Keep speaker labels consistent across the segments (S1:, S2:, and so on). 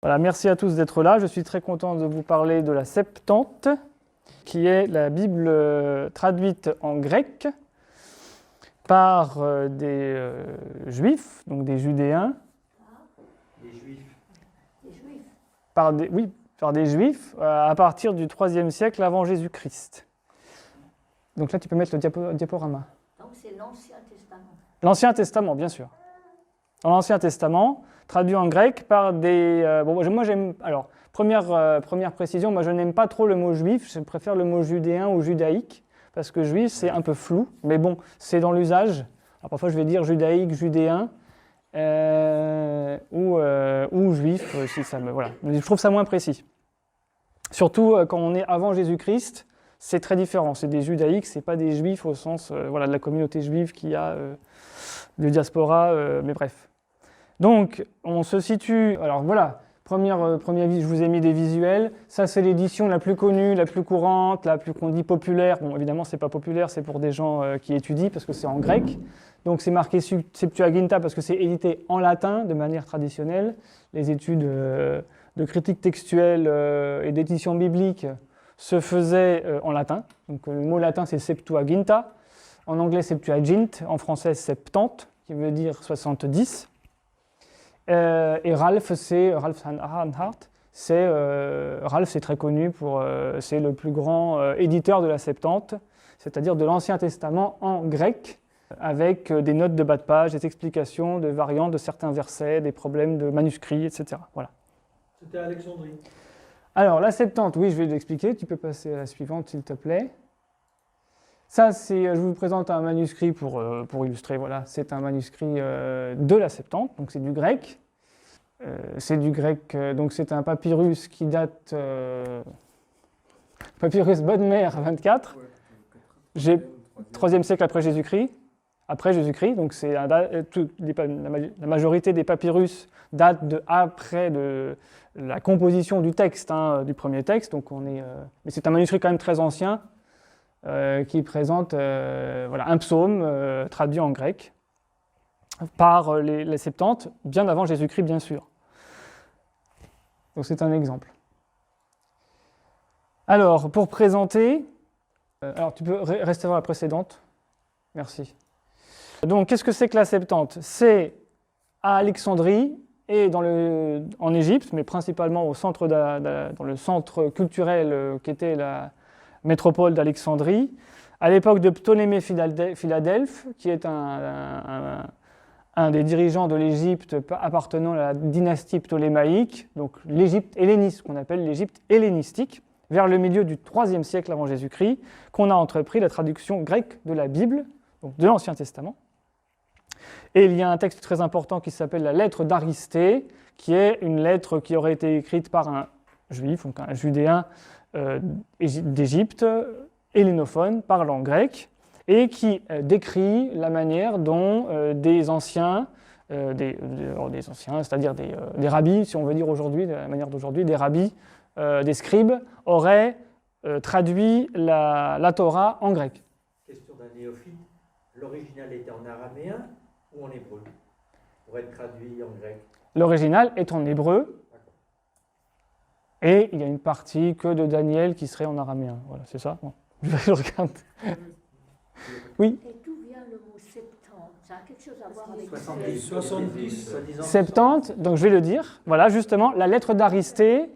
S1: Voilà, merci à tous d'être là. Je suis très content de vous parler de la Septante, qui est la Bible traduite en grec par des Juifs, donc des Judéens.
S2: Des Juifs.
S1: Par des Juifs à partir du IIIe siècle avant Jésus-Christ. Donc là, tu peux mettre le diaporama.
S3: Donc c'est l'Ancien Testament.
S1: L'Ancien Testament, bien sûr. Dans l'Ancien Testament, traduit en grec par des... moi, j'aime... Alors, première précision, moi, je n'aime pas trop le mot juif, je préfère le mot judéen ou judaïque, parce que juif, c'est un peu flou, mais bon, c'est dans l'usage. Alors, parfois, je vais dire judaïque, judéen, ou juif, si ça me... Voilà. Je trouve ça moins précis. Surtout quand on est avant Jésus-Christ, c'est très différent. C'est des judaïques, c'est pas des juifs au sens de la communauté juive qui a du diaspora, mais bref. Donc, on se situe... Alors voilà, premier je vous ai mis des visuels. Ça, c'est l'édition la plus connue, la plus courante, la plus qu'on dit populaire. Bon, évidemment, c'est pas populaire, c'est pour des gens qui étudient, parce que c'est en grec. Donc, c'est marqué Septuaginta, parce que c'est édité en latin, de manière traditionnelle. Les études de critique textuelle et d'édition biblique se faisaient en latin. Donc, le mot latin, c'est Septuaginta. En anglais, Septuagint. En français, Septante, qui veut dire 70. Et Ralph Hanhart, Ralph, c'est très connu c'est le plus grand éditeur de la Septante, c'est-à-dire de l'Ancien Testament en grec, avec des notes de bas de page, des explications de variantes de certains versets, des problèmes de manuscrits, etc. Voilà.
S2: C'était à Alexandrie.
S1: Alors, la Septante, oui, je vais l'expliquer. Tu peux passer à la suivante, s'il te plaît. Ça, je vous présente un manuscrit pour illustrer. Voilà, c'est un manuscrit de la Septante, donc c'est du grec. Donc c'est un papyrus qui date... papyrus Bodmer 24, 3e siècle après Jésus-Christ. Donc la majorité des papyrus datent après de la composition du texte, du premier texte. Donc mais c'est un manuscrit quand même très ancien. Qui présente un psaume traduit en grec par les Septantes, bien avant Jésus-Christ, bien sûr. Donc c'est un exemple. Alors, pour présenter... alors, tu peux rester dans la précédente. Merci. Donc, qu'est-ce que c'est que la Septante ? C'est à Alexandrie et en Égypte, mais principalement dans le centre culturel qui était la métropole d'Alexandrie, à l'époque de Ptolémée Philadelphe, qui est un des dirigeants de l'Égypte appartenant à la dynastie ptolémaïque, donc l'Égypte helléniste, qu'on appelle l'Égypte hellénistique, vers le milieu du IIIe siècle avant Jésus-Christ, qu'on a entrepris la traduction grecque de la Bible, donc de l'Ancien Testament. Et il y a un texte très important qui s'appelle la lettre d'Aristée, qui est une lettre qui aurait été écrite par un juif, donc un judéen, d'Égypte, hellénophone, parlant grec, et qui décrit la manière dont des anciens, c'est-à-dire des rabbis, si on veut dire aujourd'hui, de la manière d'aujourd'hui, des rabbis, des scribes, auraient traduit la Torah en grec.
S2: Question d'un néophyte, l'original était en araméen ou en hébreu pour être traduit en grec?
S1: L'original est en hébreu. Et il y a une partie que de Daniel qui serait en araméen. Voilà, c'est ça. Bon. Je regarde. Oui.
S3: Et d'où vient le mot septante? Ça a quelque chose à voir avec
S2: 70.
S1: Septante, donc je vais le dire. Voilà, justement, la lettre d'Aristée,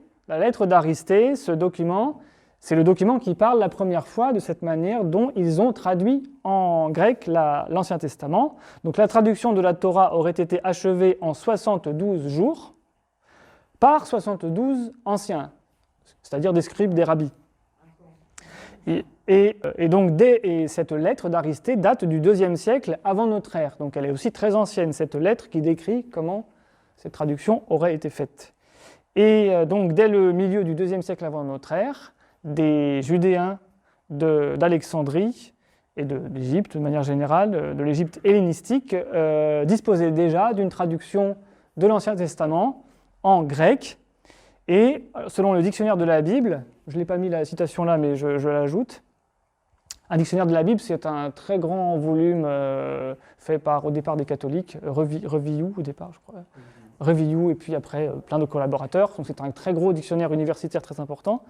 S1: ce document, c'est le document qui parle la première fois de cette manière dont ils ont traduit en grec l'Ancien Testament. Donc la traduction de la Torah aurait été achevée en 72 jours. Par 72 anciens, c'est-à-dire des scribes, des rabbis. Et donc cette lettre d'Aristée date du IIe siècle avant notre ère. Donc elle est aussi très ancienne, cette lettre qui décrit comment cette traduction aurait été faite. Et donc dès le milieu du IIe siècle avant notre ère, des Judéens d'Alexandrie et de l'Égypte de manière générale, de l'Égypte hellénistique, disposaient déjà d'une traduction de l'Ancien Testament en grec, et selon le dictionnaire de la Bible, je ne l'ai pas mis la citation là, mais je l'ajoute, un dictionnaire de la Bible, c'est un très grand volume fait au départ des catholiques, Reviou au départ, je crois, Reviou et puis après plein de collaborateurs. Donc c'est un très gros dictionnaire universitaire très important.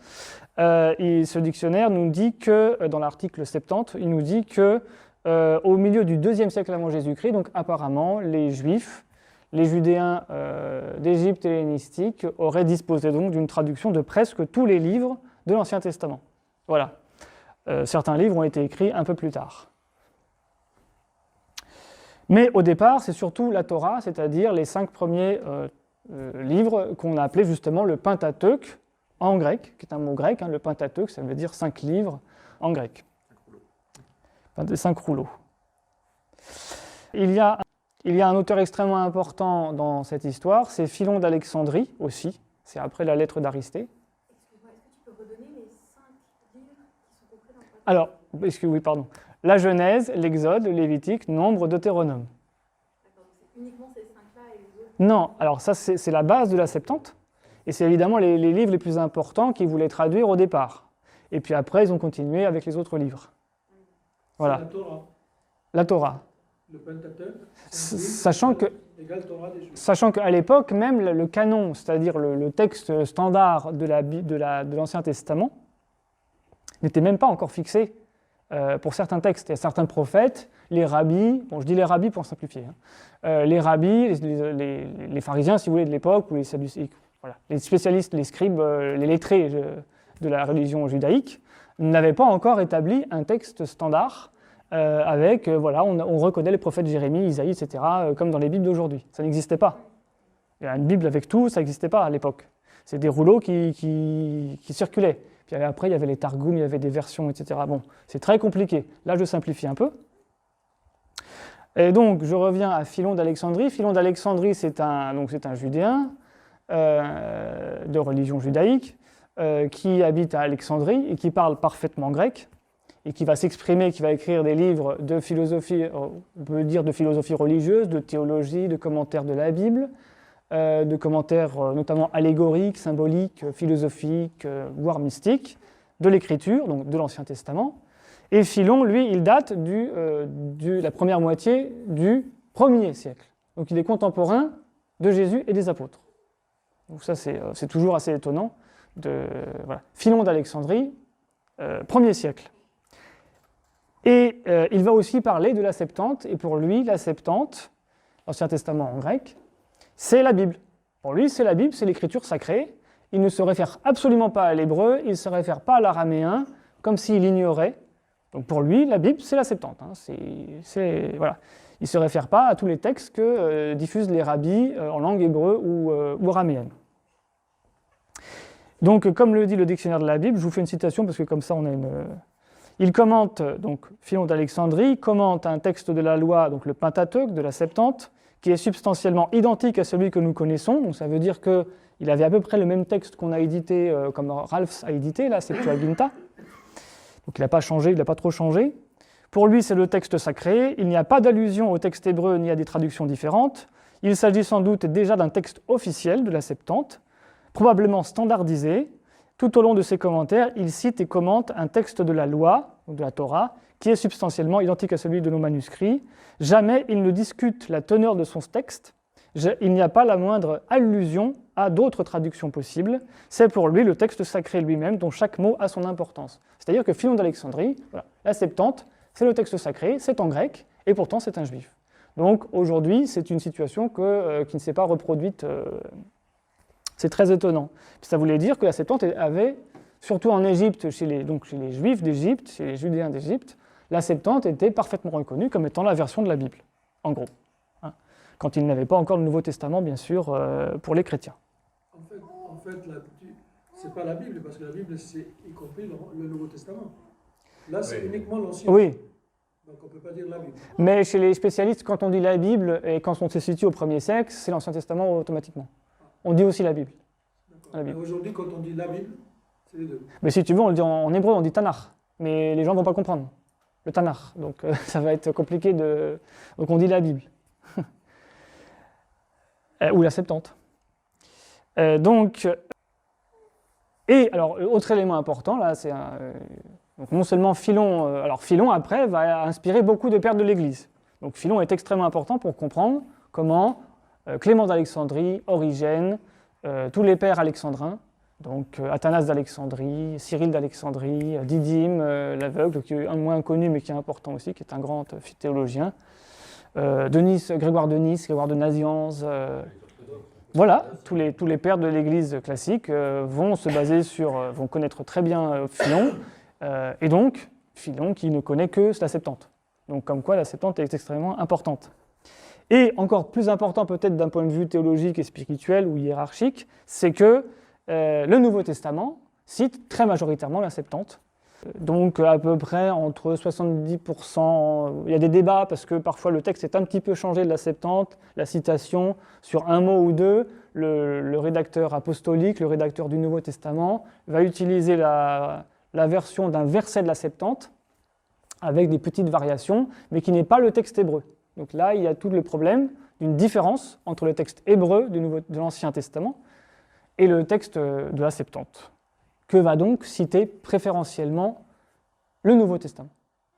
S1: Et ce dictionnaire nous dit que, dans l'article 70, il nous dit que au milieu du IIe siècle avant Jésus-Christ, donc apparemment les Juifs, les Judéens d'Égypte hellénistique auraient disposé donc d'une traduction de presque tous les livres de l'Ancien Testament. Voilà. Certains livres ont été écrits un peu plus tard. Mais au départ, c'est surtout la Torah, c'est-à-dire les 5 premiers livres qu'on a appelés justement le Pentateuque en grec, qui est un mot grec, le Pentateuque, ça veut dire 5 livres en grec. 5 rouleaux. Il y a un auteur extrêmement important dans cette histoire, c'est Philon d'Alexandrie aussi, c'est après la lettre d'Aristée.
S4: Excuse-moi, est-ce que tu peux redonner les 5 livres qui sont compris dans le Pentateuque?
S1: Alors, oui, pardon. La Genèse, l'Exode, le Lévitique, Nombre, Deutéronome.
S4: D'accord, donc c'est uniquement ces 5-là et les autres?
S1: Non, alors ça c'est la base de la Septante, et c'est évidemment les livres les plus importants qu'ils voulaient traduire au départ. Et puis après, ils ont continué avec les autres livres. Voilà.
S5: C'est la Torah,
S1: La Torah.
S5: le Pentateuque,
S1: Sachant qu'à l'époque, même le canon, c'est-à-dire le texte standard de l'Ancien Testament, n'était même pas encore fixé pour certains textes. Il y a certains prophètes, les rabbis, bon je dis les rabbis pour simplifier, les rabbis, les pharisiens si vous voulez de l'époque, ou les sadducéens, voilà, les spécialistes, les scribes, les lettrés de la religion judaïque, n'avaient pas encore établi un texte standard avec, voilà, on reconnaît les prophètes Jérémie, Isaïe, etc., comme dans les Bibles d'aujourd'hui. Ça n'existait pas. Il y a une Bible avec tout, ça n'existait pas à l'époque. C'est des rouleaux qui circulaient. Puis après, il y avait les Targums, il y avait des versions, etc. Bon, c'est très compliqué. Là, je simplifie un peu. Et donc, je reviens à Philon d'Alexandrie. Philon d'Alexandrie, c'est un Judéen de religion judaïque qui habite à Alexandrie et qui parle parfaitement grec et qui va s'exprimer, qui va écrire des livres de philosophie, on peut dire de philosophie religieuse, de théologie, de commentaires de la Bible, de commentaires notamment allégoriques, symboliques, philosophiques, voire mystiques, de l'Écriture, donc de l'Ancien Testament. Et Philon, lui, il date de la première moitié du 1er siècle. Donc il est contemporain de Jésus et des apôtres. Donc ça, c'est toujours assez étonnant. Voilà. Philon d'Alexandrie, 1er siècle. Et il va aussi parler de la Septante, et pour lui, la Septante, l'Ancien Testament en grec, c'est la Bible. Pour lui, c'est la Bible, c'est l'écriture sacrée. Il ne se réfère absolument pas à l'hébreu, il ne se réfère pas à l'araméen, comme s'il ignorait. Donc pour lui, la Bible, c'est la Septante. Voilà. Il ne se réfère pas à tous les textes que diffusent les rabbis en langue hébreu ou araméenne. Donc, comme le dit le dictionnaire de la Bible, je vous fais une citation parce que comme ça, on a une... Il commente, donc Philon d'Alexandrie, commente un texte de la loi, donc le Pentateuque de la Septante, qui est substantiellement identique à celui que nous connaissons. Donc ça veut dire qu'il avait à peu près le même texte qu'on a édité, comme Ralphs a édité, la Septuaginta. Donc il n'a pas changé, il n'a pas trop changé. Pour lui, c'est le texte sacré. Il n'y a pas d'allusion au texte hébreu ni à des traductions différentes. Il s'agit sans doute déjà d'un texte officiel de la Septante, probablement standardisé. Tout au long de ses commentaires, il cite et commente un texte de la loi, de la Torah, qui est substantiellement identique à celui de nos manuscrits. Jamais il ne discute la teneur de son texte. Il n'y a pas la moindre allusion à d'autres traductions possibles. C'est pour lui le texte sacré lui-même, dont chaque mot a son importance. C'est-à-dire que Philon d'Alexandrie, voilà, la Septante, c'est le texte sacré, c'est en grec, et pourtant c'est un juif. Donc aujourd'hui, c'est une situation qui ne s'est pas reproduite. C'est très étonnant. Ça voulait dire que la Septante avait, surtout en Égypte, chez les Juifs d'Égypte, chez les Judéens d'Égypte, la Septante était parfaitement reconnue comme étant la version de la Bible, en gros. Quand il n'avait pas encore le Nouveau Testament, bien sûr, pour les chrétiens.
S5: En fait c'est pas la Bible, parce que la Bible, c'est y compris le Nouveau Testament. Là, c'est uniquement l'Ancien.
S1: Oui.
S5: Donc on ne peut pas dire la Bible.
S1: Mais chez les spécialistes, quand on dit la Bible, et quand on se situe au 1er siècle, c'est l'Ancien Testament automatiquement. On dit aussi la Bible.
S5: La Bible. Aujourd'hui, quand on dit la Bible, c'est les deux.
S1: Mais si tu veux, on le dit en hébreu, on dit Tanakh. Mais les gens ne vont pas comprendre. Le Tanakh. Donc ça va être compliqué de... Donc on dit la Bible. Ou la Septante. Et alors, autre élément important, là, c'est donc non seulement Philon... alors Philon, après, va inspirer beaucoup de pères de l'Église. Donc Philon est extrêmement important pour comprendre comment Clément d'Alexandrie, Origène, tous les pères alexandrins, donc Athanase d'Alexandrie, Cyril d'Alexandrie, Didyme, l'aveugle, qui est un moins connu mais qui est important aussi, qui est un grand théologien, Grégoire de Nice, Grégoire de Nazianze, voilà, tous les pères de l'Église classique vont se baser vont connaître très bien Philon, et donc Philon qui ne connaît que la Septante. Donc comme quoi la Septante est extrêmement importante. Et encore plus important peut-être d'un point de vue théologique et spirituel ou hiérarchique, c'est que le Nouveau Testament cite très majoritairement la Septante. Donc à peu près entre 70%, il y a des débats parce que parfois le texte est un petit peu changé de la Septante, la citation sur un mot ou deux, le rédacteur apostolique, le rédacteur du Nouveau Testament va utiliser la version d'un verset de la Septante avec des petites variations, mais qui n'est pas le texte hébreu. Donc là, il y a tout le problème d'une différence entre le texte hébreu de l'Ancien Testament et le texte de la Septante, que va donc citer préférentiellement le Nouveau Testament.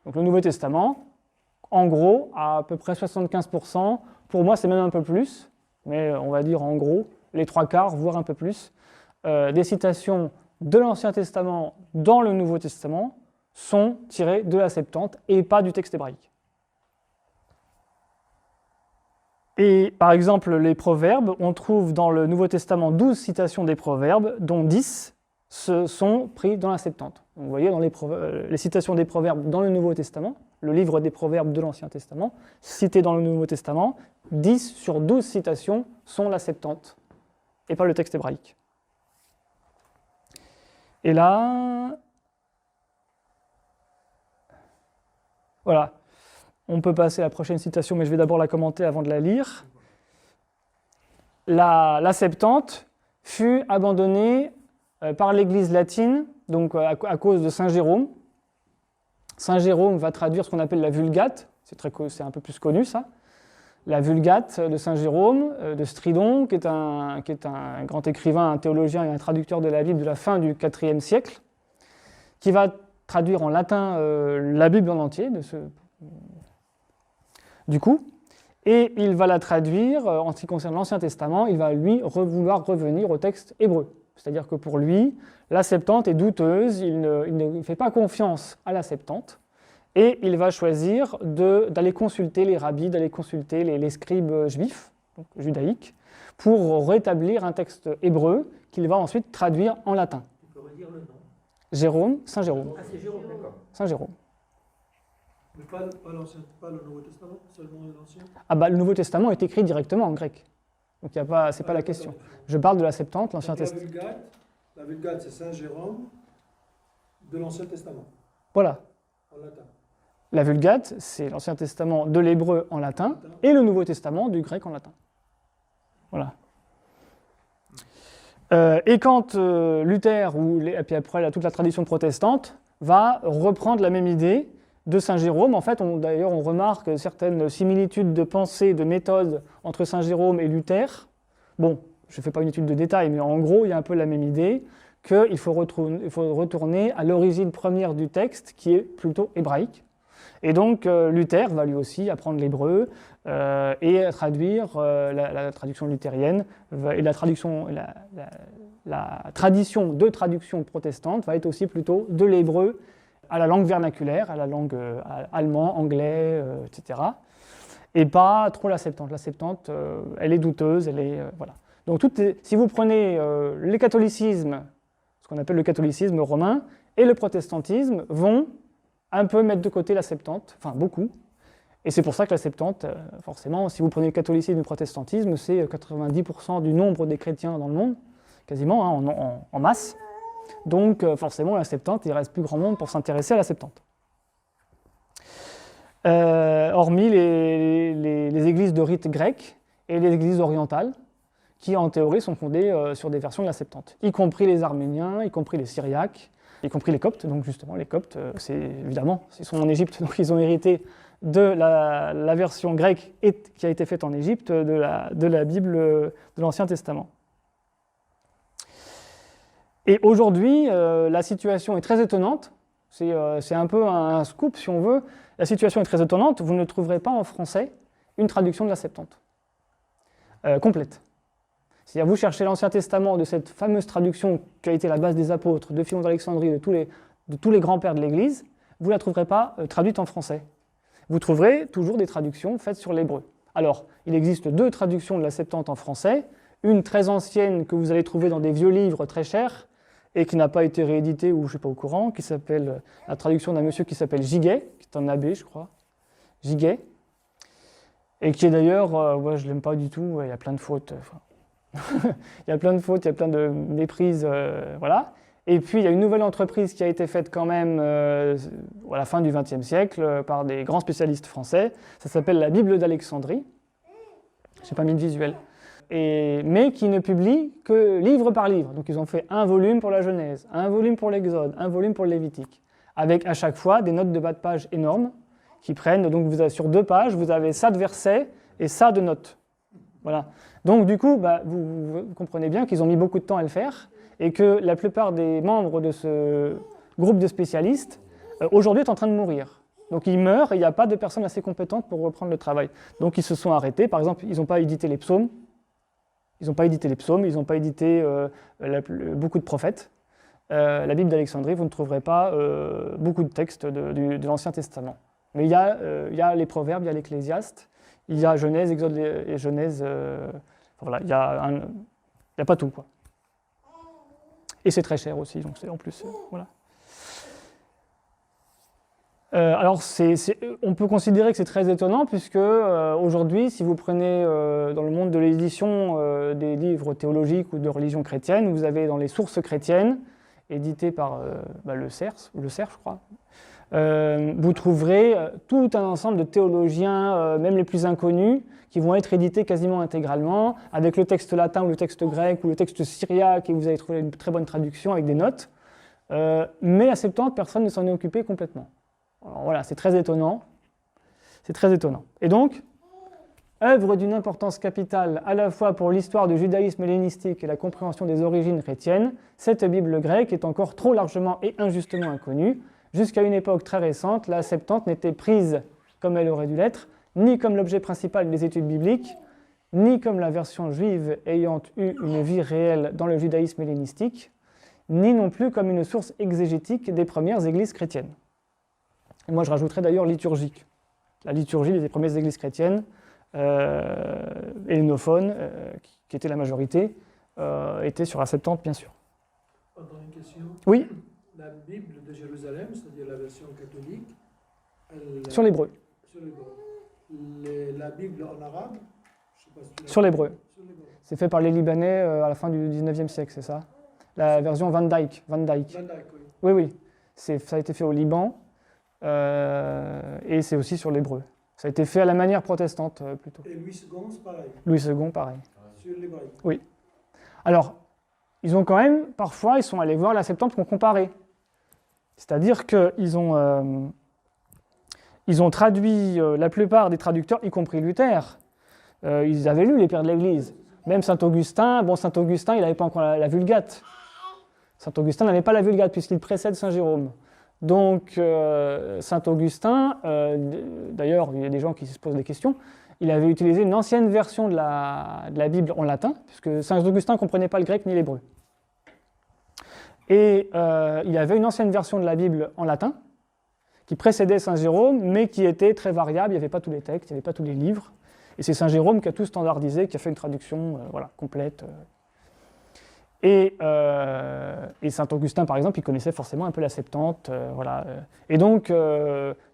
S1: Donc le Nouveau Testament, en gros, à peu près 75%, pour moi c'est même un peu plus, mais on va dire en gros, les 3/4, voire un peu plus, des citations de l'Ancien Testament dans le Nouveau Testament sont tirées de la Septante et pas du texte hébraïque. Et par exemple, les proverbes, on trouve dans le Nouveau Testament 12 citations des proverbes, dont 10 sont pris dans la Septante. Donc, vous voyez, dans les citations des proverbes dans le Nouveau Testament, le livre des proverbes de l'Ancien Testament, cité dans le Nouveau Testament, 10 sur 12 citations sont la Septante, et pas le texte hébraïque. Et là, voilà. On peut passer à la prochaine citation, mais je vais d'abord la commenter avant de la lire. La Septante fut abandonnée par l'Église latine, donc à cause de Saint Jérôme. Saint Jérôme va traduire ce qu'on appelle la Vulgate, c'est un peu plus connu ça. La Vulgate de Saint Jérôme, de Stridon, qui est un grand écrivain, un théologien et un traducteur de la Bible de la fin du IVe siècle, qui va traduire en latin la Bible en entier, du coup, et il va la traduire, en ce qui concerne l'Ancien Testament, il va lui vouloir revenir au texte hébreu. C'est-à-dire que pour lui, la Septante est douteuse, il ne fait pas confiance à la Septante, et il va choisir d'aller consulter les rabbis, d'aller consulter les scribes juifs, donc judaïques, pour rétablir un texte hébreu qu'il va ensuite traduire en latin.
S2: Tu peux redire le nom?
S1: Jérôme, Saint Jérôme.
S2: Ah, c'est Jérôme, d'accord.
S1: Saint Jérôme.
S5: Mais pas le Nouveau Testament, seulement l'Ancien.
S1: Ah bah, le Nouveau Testament est écrit directement en grec. Donc c'est pas la question. Je parle de la Septante, l'Ancien Testament.
S5: La Vulgate, c'est Saint Jérôme de l'Ancien Testament,
S1: Voilà.
S5: en latin.
S1: La Vulgate, c'est l'Ancien Testament de l'hébreu en latin et le Nouveau Testament du grec en latin. Voilà. Et quand Luther, et puis après toute la tradition protestante, va reprendre la même idée de Saint Jérôme, en fait, d'ailleurs, on remarque certaines similitudes de pensée, de méthode entre Saint Jérôme et Luther. Bon, je ne fais pas une étude de détail, mais en gros, il y a un peu la même idée qu'il faut retourner à l'origine première du texte, qui est plutôt hébraïque. Et donc, Luther va lui aussi apprendre l'hébreu et traduire la traduction luthérienne, et la tradition de traduction protestante va être aussi plutôt de l'hébreu à la langue vernaculaire, à la langue allemand, anglais, etc. Et pas trop la Septante. La Septante, elle est douteuse, voilà. Donc si vous prenez le catholicisme, ce qu'on appelle le catholicisme romain, et le protestantisme vont un peu mettre de côté la Septante, enfin beaucoup. Et c'est pour ça que la Septante, forcément, si vous prenez le catholicisme et le protestantisme, c'est 90% du nombre des chrétiens dans le monde, quasiment, hein, en masse. Donc forcément, la Septante, il ne reste plus grand monde pour s'intéresser à la Septante. Hormis les églises de rite grec et les églises orientales, qui en théorie sont fondées sur des versions de la Septante, y compris les Arméniens, y compris les Syriaques, y compris les Coptes. Donc justement, les Coptes, ils sont en Égypte, donc ils ont hérité de la version grecque qui a été faite en Égypte de la Bible de l'Ancien Testament. Et aujourd'hui, la situation est très étonnante. C'est un peu un scoop, si on veut. La situation est très étonnante. Vous ne trouverez pas en français une traduction de la Septante. complète. C'est-à-dire vous cherchez l'Ancien Testament de cette fameuse traduction qui a été la base des apôtres, de Philon d'Alexandrie, de tous les grands-pères de l'Église, vous ne la trouverez pas traduite en français. Vous trouverez toujours des traductions faites sur l'hébreu. Alors, il existe 2 traductions de la Septante en français, une très ancienne que vous allez trouver dans des vieux livres très chers et qui n'a pas été rééditée ou je ne suis pas au courant, qui s'appelle la traduction d'un monsieur qui s'appelle Giguet, qui est un abbé, je crois, Giguet, et qui est d'ailleurs, je ne l'aime pas du tout, il y a plein de fautes. Il y a plein de fautes, il y a plein de méprises, voilà. Et puis il y a une nouvelle entreprise qui a été faite quand même à la fin du XXe siècle par des grands spécialistes français. Ça s'appelle la Bible d'Alexandrie. Je n'ai pas mis de visuel. Mais qui ne publie que livre par livre. Donc ils ont fait un volume pour la Genèse, un volume pour l'Exode, un volume pour le Lévitique, avec à chaque fois des notes de bas de page énormes qui prennent, donc vous avez, sur 2 pages, vous avez ça de versets et ça de notes. Voilà. Donc du coup, vous comprenez bien qu'ils ont mis beaucoup de temps à le faire et que la plupart des membres de ce groupe de spécialistes, aujourd'hui, est en train de mourir. Donc ils meurent et il n'y a pas de personnes assez compétentes pour reprendre le travail. Donc ils se sont arrêtés. Par exemple, ils n'ont pas édité les psaumes. Ils n'ont pas édité beaucoup de prophètes. La Bible d'Alexandrie, vous ne trouverez pas beaucoup de textes de l'Ancien Testament. Mais il y a les Proverbes, il y a l'Ecclésiaste, il y a Genèse, Exode et Genèse. Voilà, il n'y a pas tout, quoi. Et c'est très cher aussi, donc c'est en plus, voilà. Alors, on peut considérer que c'est très étonnant, puisque aujourd'hui, si vous prenez dans le monde de l'édition des livres théologiques ou de religion chrétienne, vous avez dans les sources chrétiennes, éditées par le CERF, je crois, vous trouverez tout un ensemble de théologiens, même les plus inconnus, qui vont être édités quasiment intégralement, avec le texte latin ou le texte grec ou le texte syriaque, et vous allez trouver une très bonne traduction avec des notes. Mais la Septante, personne ne s'en est occupé complètement. Alors voilà, c'est très étonnant. C'est très étonnant. Et donc, œuvre d'une importance capitale à la fois pour l'histoire du judaïsme hellénistique et la compréhension des origines chrétiennes, cette Bible grecque est encore trop largement et injustement inconnue. Jusqu'à une époque très récente, la Septante n'était prise comme elle aurait dû l'être, ni comme l'objet principal des études bibliques, ni comme la version juive ayant eu une vie réelle dans le judaïsme hellénistique, ni non plus comme une source exégétique des premières églises chrétiennes. Et moi, je rajouterais d'ailleurs liturgique. La liturgie des premières églises chrétiennes, hellénophones, qui était la majorité, était sur la Septante, bien sûr.
S5: Pardon, une question.
S1: Oui.
S5: La Bible de Jérusalem, c'est-à-dire la version catholique,
S1: sur l'hébreu.
S5: Sur l'hébreu. La Bible en arabe, je sais pas si tu l'as
S1: sur l'hébreu.
S5: Sur l'hébreu.
S1: C'est fait par les Libanais à la fin du 19e siècle, c'est ça? La version Van Dyck.
S5: Van Dyck,
S1: Oui,
S5: oui.
S1: oui. Ça a été fait au Liban et c'est aussi sur l'hébreu. Ça a été fait à la manière protestante plutôt.
S5: Et Louis II, c'est pareil.
S1: Louis II, pareil.
S5: Sur l'hébraïque.
S1: Oui. Alors, ils ont quand même, parfois, ils sont allés voir la Septante pour comparer. C'est-à-dire qu'ils ont traduit la plupart des traducteurs, y compris Luther. Ils avaient lu les pères de l'Église. Même Saint-Augustin, Saint-Augustin, il n'avait pas encore la Vulgate. Saint-Augustin n'avait pas la Vulgate puisqu'il précède Saint-Jérôme. Donc, Saint-Augustin, d'ailleurs, il y a des gens qui se posent des questions, il avait utilisé une ancienne version de la Bible en latin, puisque Saint-Augustin ne comprenait pas le grec ni l'hébreu. Et il y avait une ancienne version de la Bible en latin, qui précédait Saint-Jérôme, mais qui était très variable, il n'y avait pas tous les textes, il n'y avait pas tous les livres. Et c'est Saint-Jérôme qui a tout standardisé, qui a fait une traduction complète. Et Saint-Augustin, par exemple, il connaissait forcément un peu la Septante. Et donc,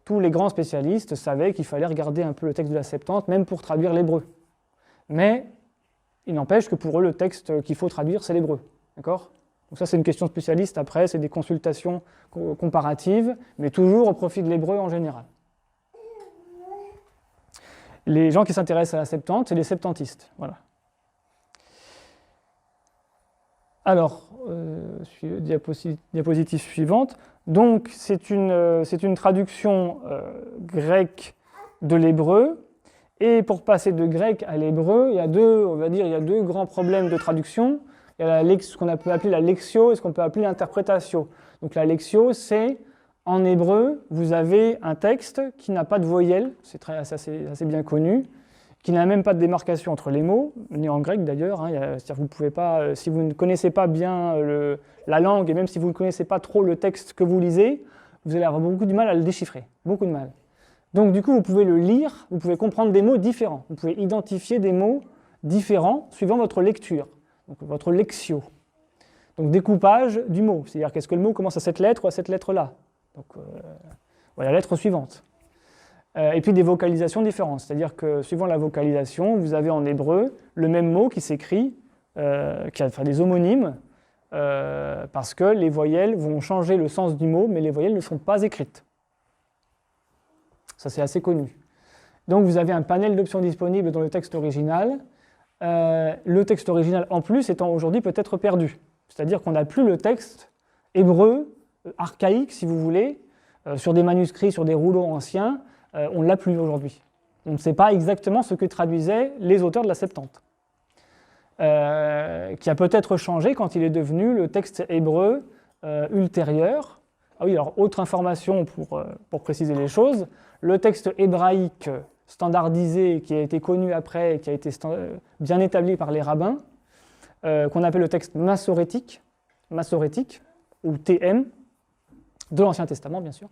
S1: tous les grands spécialistes savaient qu'il fallait regarder un peu le texte de la Septante, même pour traduire l'hébreu. Mais il n'empêche que pour eux, le texte qu'il faut traduire, c'est l'hébreu. D'accord ? Donc ça, c'est une question spécialiste. Après, c'est des consultations comparatives, mais toujours au profit de l'hébreu en général. Les gens qui s'intéressent à la Septante, c'est les septantistes. Voilà. Alors, diapositive suivante. Donc, c'est une traduction grecque de l'hébreu. Et pour passer de grec à l'hébreu, il y a deux grands problèmes de traduction. Il y a ce qu'on peut appeler la lexio et ce qu'on peut appeler l'interpretatio. Donc, la lexio, c'est en hébreu, vous avez un texte qui n'a pas de voyelle, c'est assez bien connu, qui n'a même pas de démarcation entre les mots, ni en grec d'ailleurs. Hein, c'est-à-dire vous pouvez pas, si vous ne connaissez pas bien la langue, et même si vous ne connaissez pas trop le texte que vous lisez, vous allez avoir beaucoup de mal à le déchiffrer, beaucoup de mal. Donc du coup, vous pouvez le lire, vous pouvez comprendre des mots différents, vous pouvez identifier des mots différents suivant votre lecture, donc votre lexio. Donc découpage du mot, c'est-à-dire qu'est-ce que le mot commence à cette lettre ou à cette lettre-là. Donc voilà la lettre suivante. Et puis des vocalisations différentes, c'est-à-dire que suivant la vocalisation, vous avez en hébreu le même mot qui s'écrit, qui a des homonymes, parce que les voyelles vont changer le sens du mot, mais les voyelles ne sont pas écrites. Ça, c'est assez connu. Donc vous avez un panel d'options disponibles dans le texte original. Le texte original, en plus, étant aujourd'hui peut-être perdu. C'est-à-dire qu'on n'a plus le texte hébreu, archaïque, si vous voulez, sur des manuscrits, sur des rouleaux anciens, on ne l'a plus aujourd'hui. On ne sait pas exactement ce que traduisaient les auteurs de la Septante, qui a peut-être changé quand il est devenu le texte hébreu ultérieur. Ah oui, alors autre information pour préciser les choses, le texte hébraïque standardisé qui a été connu après, qui a été bien établi par les rabbins, qu'on appelle le texte massorétique, ou TM, de l'Ancien Testament bien sûr,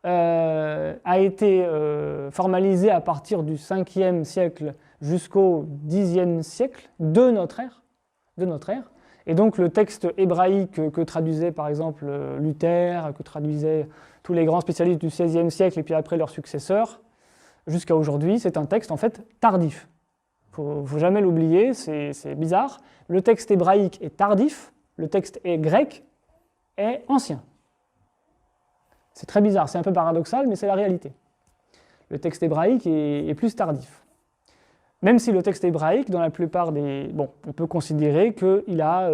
S1: a été formalisé à partir du 5e siècle jusqu'au 10e siècle de notre ère. Et donc le texte hébraïque que traduisait par exemple Luther, que traduisaient tous les grands spécialistes du XVIe siècle et puis après leurs successeurs, jusqu'à aujourd'hui, c'est un texte en fait tardif. Il ne faut jamais l'oublier, c'est bizarre. Le texte hébraïque est tardif, le texte grec est ancien. C'est très bizarre, c'est un peu paradoxal, mais c'est la réalité. Le texte hébraïque est plus tardif. Même si le texte hébraïque, dans la plupart des... Bon, on peut considérer qu'il a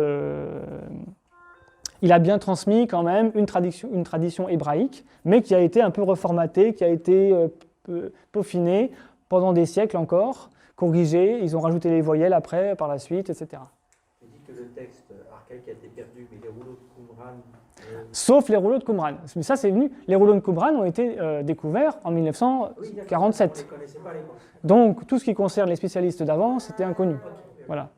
S1: bien transmis quand même une tradition hébraïque, mais qui a été un peu reformatée, qui a été peaufinée pendant des siècles encore, corrigée, ils ont rajouté les voyelles après, par la suite, etc.
S2: Tu dis que le texte archaïque a été perdu, mais les rouleaux de Qumran...
S1: Sauf les rouleaux de Qumran. Mais ça, c'est venu. Les rouleaux de Qumran ont été découverts en 1947.
S2: Oui, pas,
S1: donc, tout ce qui concerne les spécialistes d'avant, c'était inconnu. Voilà.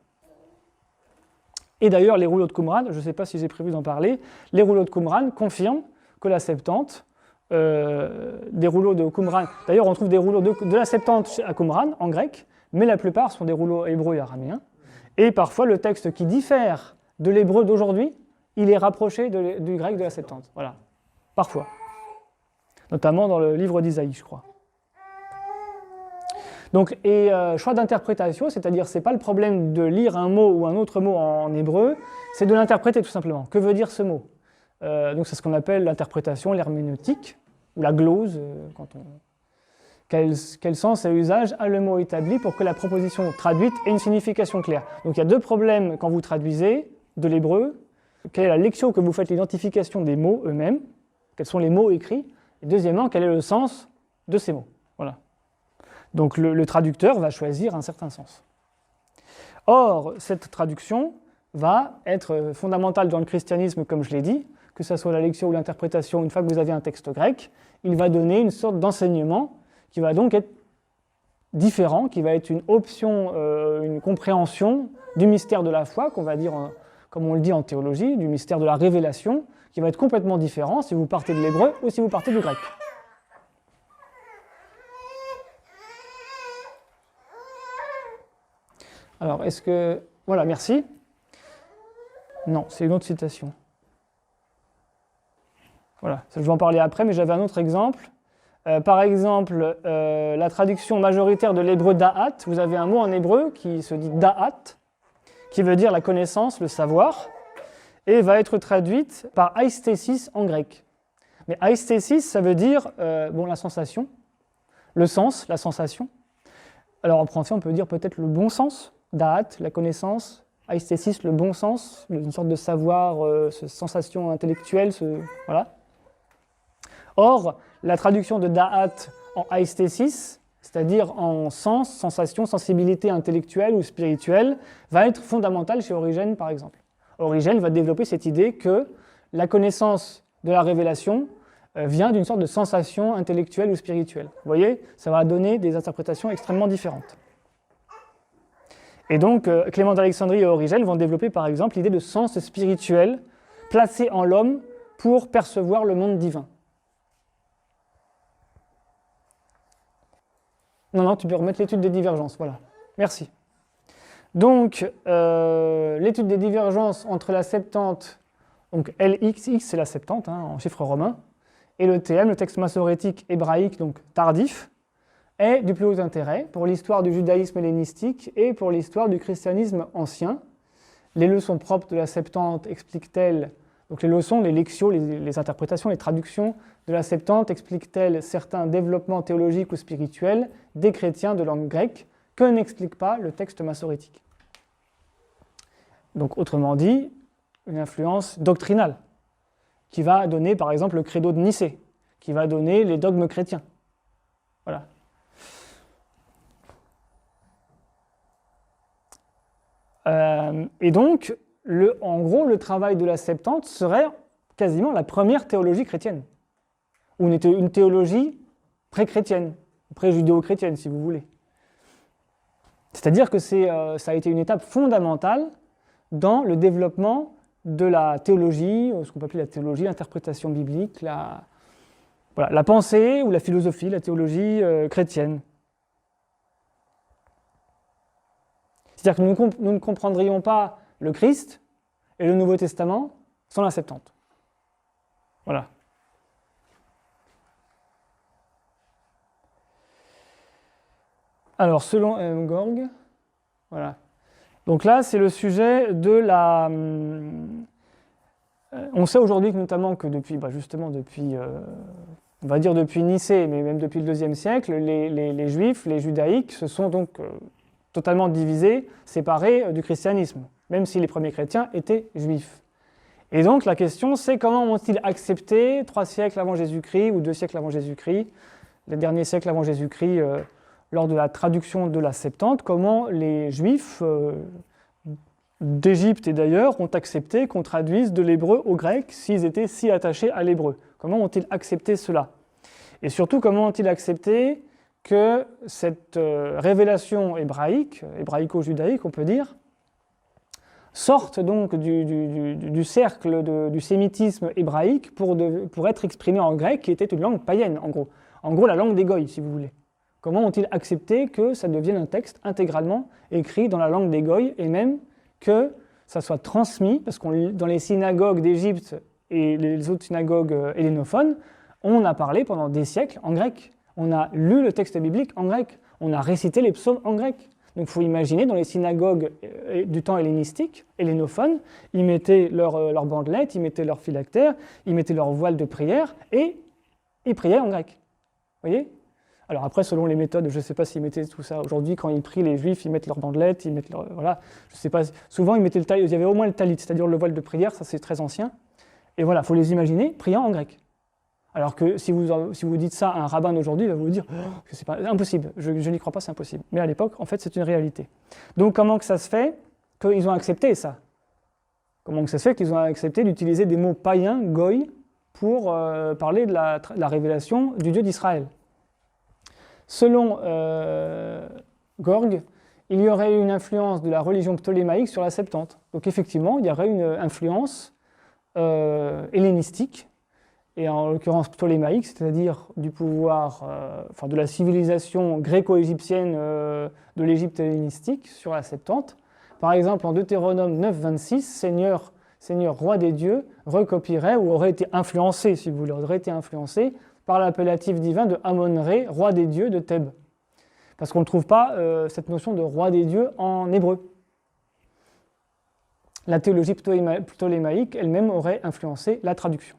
S1: Et d'ailleurs, les rouleaux de Qumran, je ne sais pas si j'ai prévu d'en parler, les rouleaux de Qumran confirment que la Septante, des rouleaux de Qumran, d'ailleurs, on trouve des rouleaux de la Septante à Qumran, en grec, mais la plupart sont des rouleaux hébreux et araméens. Et parfois, le texte qui diffère de l'hébreu d'aujourd'hui, il est rapproché du grec de la Septante. Voilà. Parfois. Notamment dans le livre d'Isaïe, je crois. Donc, choix d'interprétation, c'est-à-dire c'est pas le problème de lire un mot ou un autre mot en hébreu, c'est de l'interpréter tout simplement. Que veut dire ce mot ? Donc c'est ce qu'on appelle l'interprétation, l'herméneutique, ou la glose, quel sens et usage a le mot établi pour que la proposition traduite ait une signification claire. Donc il y a deux problèmes quand vous traduisez de l'hébreu. Quelle est la lecture que vous faites, l'identification des mots eux-mêmes, quels sont les mots écrits, et deuxièmement, quel est le sens de ces mots. Voilà. Donc le traducteur va choisir un certain sens. Or, cette traduction va être fondamentale dans le christianisme, comme je l'ai dit, que ce soit la lecture ou l'interprétation, une fois que vous avez un texte grec, il va donner une sorte d'enseignement qui va donc être différent, qui va être une option, une compréhension du mystère de la foi, qu'on va dire, comme on le dit en théologie, du mystère de la révélation, qui va être complètement différent si vous partez de l'hébreu ou si vous partez du grec. Alors, est-ce que... Voilà, merci. Non, c'est une autre citation. Voilà, je vais en parler après, mais j'avais un autre exemple. Par exemple, la traduction majoritaire de l'hébreu da'at, vous avez un mot en hébreu qui se dit da'at, qui veut dire la connaissance, le savoir, et va être traduite par aisthesis en grec. Mais aisthesis, ça veut dire la sensation, le sens, la sensation. Alors en français, on peut dire peut-être le bon sens, da'at, la connaissance, aisthesis, le bon sens, une sorte de savoir, sensation intellectuelle, voilà. Or, la traduction de da'at en aisthesis, c'est-à-dire en sens, sensation, sensibilité intellectuelle ou spirituelle, va être fondamentale chez Origène, par exemple. Origène va développer cette idée que la connaissance de la révélation vient d'une sorte de sensation intellectuelle ou spirituelle. Vous voyez, ça va donner des interprétations extrêmement différentes. Et donc, Clément d'Alexandrie et Origène vont développer par exemple l'idée de sens spirituel placé en l'homme pour percevoir le monde divin. Non, tu peux remettre l'étude des divergences, voilà. Merci. Donc, l'étude des divergences entre la Septante, donc LXX, c'est la Septante, en chiffres romains, et le TM, le texte massorétique hébraïque, donc tardif, est du plus haut intérêt pour l'histoire du judaïsme hellénistique et pour l'histoire du christianisme ancien. Les leçons propres de la Septante expliquent-elles, donc les leçons, les lections, les interprétations, les traductions de la Septante expliquent-elles certains développements théologiques ou spirituels des chrétiens de langue grecque que n'explique pas le texte massorétique. Donc autrement dit, une influence doctrinale qui va donner par exemple le credo de Nicée, qui va donner les dogmes chrétiens. Voilà. Et donc, en gros, le travail de la Septante serait quasiment la première théologie chrétienne, ou une théologie pré-chrétienne, pré-judéo-chrétienne, si vous voulez. C'est-à-dire que ça a été une étape fondamentale dans le développement de la théologie, ce qu'on peut appeler la théologie, l'interprétation biblique, la pensée ou la philosophie, la théologie chrétienne. C'est-à-dire que nous ne comprendrions pas le Christ et le Nouveau Testament sans la Septante. Voilà. Alors, selon Gorg, voilà. Donc là, c'est le sujet de la... on sait aujourd'hui notamment que depuis, on va dire depuis Nicée, mais même depuis le IIe siècle, les Juifs, les judaïques, se sont donc totalement divisés, séparés du christianisme, même si les premiers chrétiens étaient juifs. Et donc la question, c'est comment ont-ils accepté, 3 siècles avant Jésus-Christ ou 2 siècles avant Jésus-Christ, les derniers siècles avant Jésus-Christ, lors de la traduction de la Septante, comment les Juifs d'Égypte et d'ailleurs ont accepté qu'on traduise de l'hébreu au grec s'ils étaient si attachés à l'hébreu. Comment ont-ils accepté cela? Et surtout, comment ont-ils accepté que cette révélation hébraïque, hébraïco-judaïque, on peut dire, sorte donc du cercle du sémitisme hébraïque pour être exprimée en grec, qui était une langue païenne, en gros. En gros, la langue des Goïs, si vous voulez. Comment ont-ils accepté que ça devienne un texte intégralement écrit dans la langue des Goïs, et même que ça soit transmis, parce que dans les synagogues d'Égypte et les autres synagogues hellénophones, on a parlé pendant des siècles en grec. On a lu le texte biblique en grec. On a récité les psaumes en grec. Donc il faut imaginer, dans les synagogues du temps hellénistique, hellénophones, ils mettaient leurs bandelettes, ils mettaient leurs phylactères, ils mettaient leur voile de prière, et ils priaient en grec. Vous voyez ? Alors après, selon les méthodes, je ne sais pas s'ils mettaient tout ça. Aujourd'hui, quand ils prient, les Juifs, ils mettent leurs bandelettes, ils mettent leur... Voilà, je ne sais pas. Souvent, ils mettaient le talit, il y avait au moins le talit, c'est-à-dire le voile de prière, ça c'est très ancien. Et voilà, il faut les imaginer priant en grec. Alors que si vous dites ça à un rabbin d'aujourd'hui, il va vous dire que c'est pas impossible. Je n'y crois pas, c'est impossible. Mais à l'époque, en fait, c'est une réalité. Donc comment que ça se fait qu'ils ont accepté ça? Comment que ça se fait qu'ils ont accepté d'utiliser des mots païens, goy, pour parler de la révélation du Dieu d'Israël? Selon Gorg, il y aurait eu une influence de la religion ptolémaïque sur la Septante. Donc effectivement, il y aurait une influence hellénistique, et en l'occurrence ptolémaïque, c'est-à-dire du pouvoir, de la civilisation gréco-égyptienne de l'Égypte hellénistique sur la Septante. Par exemple, en Deutéronome 9, 26, Seigneur, roi des dieux, recopierait ou aurait été influencé, si vous voulez, aurait été influencé par l'appellatif divin de Amon-Ré, roi des dieux de Thèbes. Parce qu'on ne trouve pas cette notion de roi des dieux en hébreu. La théologie ptolémaïque elle-même aurait influencé la traduction.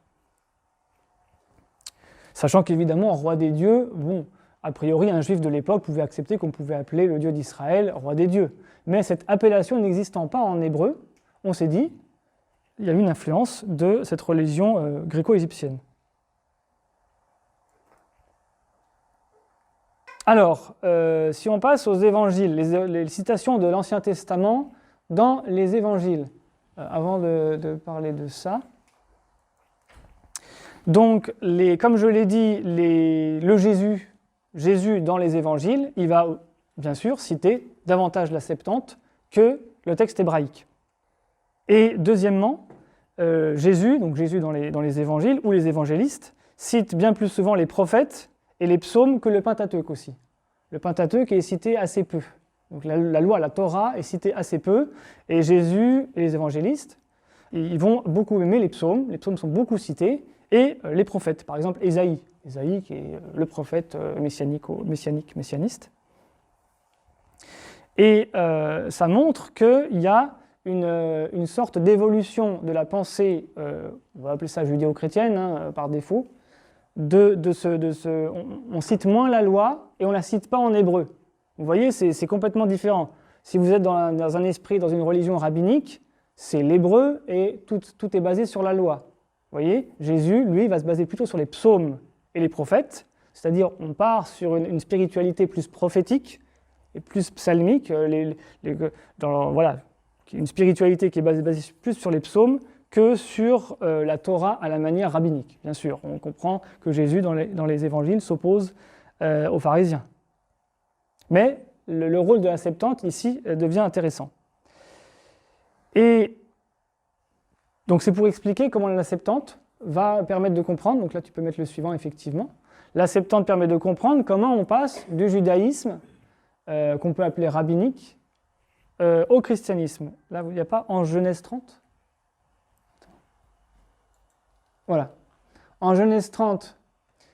S1: Sachant qu'évidemment, roi des dieux, a priori, un juif de l'époque pouvait accepter qu'on pouvait appeler le Dieu d'Israël roi des dieux. Mais cette appellation n'existant pas en hébreu, on s'est dit, il y a eu une influence de cette religion gréco-égyptienne. Alors, si on passe aux évangiles, les citations de l'Ancien Testament dans les évangiles, avant de parler de ça. Donc, comme je l'ai dit, le Jésus dans les évangiles, il va bien sûr citer davantage la Septante que le texte hébraïque. Et deuxièmement, Jésus dans les évangiles ou les évangélistes, cite bien plus souvent les prophètes et les psaumes que le Pentateuque aussi. Le Pentateuque est cité assez peu. Donc la loi, la Torah est citée assez peu, et Jésus et les évangélistes, ils vont beaucoup aimer les psaumes sont beaucoup cités, et les prophètes, par exemple Ésaïe qui est le prophète messianiste. Et ça montre qu'il y a une sorte d'évolution de la pensée, on va appeler ça judéo-chrétienne par défaut, on cite moins la loi et on ne la cite pas en hébreu. Vous voyez, c'est complètement différent. Si vous êtes dans un esprit, dans une religion rabbinique, c'est l'hébreu et tout est basé sur la loi. Vous voyez, Jésus, lui, va se baser plutôt sur les psaumes et les prophètes, c'est-à-dire on part sur une spiritualité plus prophétique et plus psalmique, une spiritualité qui est basée plus sur les psaumes que sur la Torah à la manière rabbinique. Bien sûr, on comprend que Jésus, dans les évangiles, s'oppose aux pharisiens. Mais le rôle de la Septante, ici, devient intéressant. Et donc c'est pour expliquer comment la Septante va permettre de comprendre, donc là tu peux mettre le suivant effectivement, la Septante permet de comprendre comment on passe du judaïsme, qu'on peut appeler rabbinique, au christianisme. Là, il n'y a pas en Genèse 30 ? Voilà. En Genèse 30,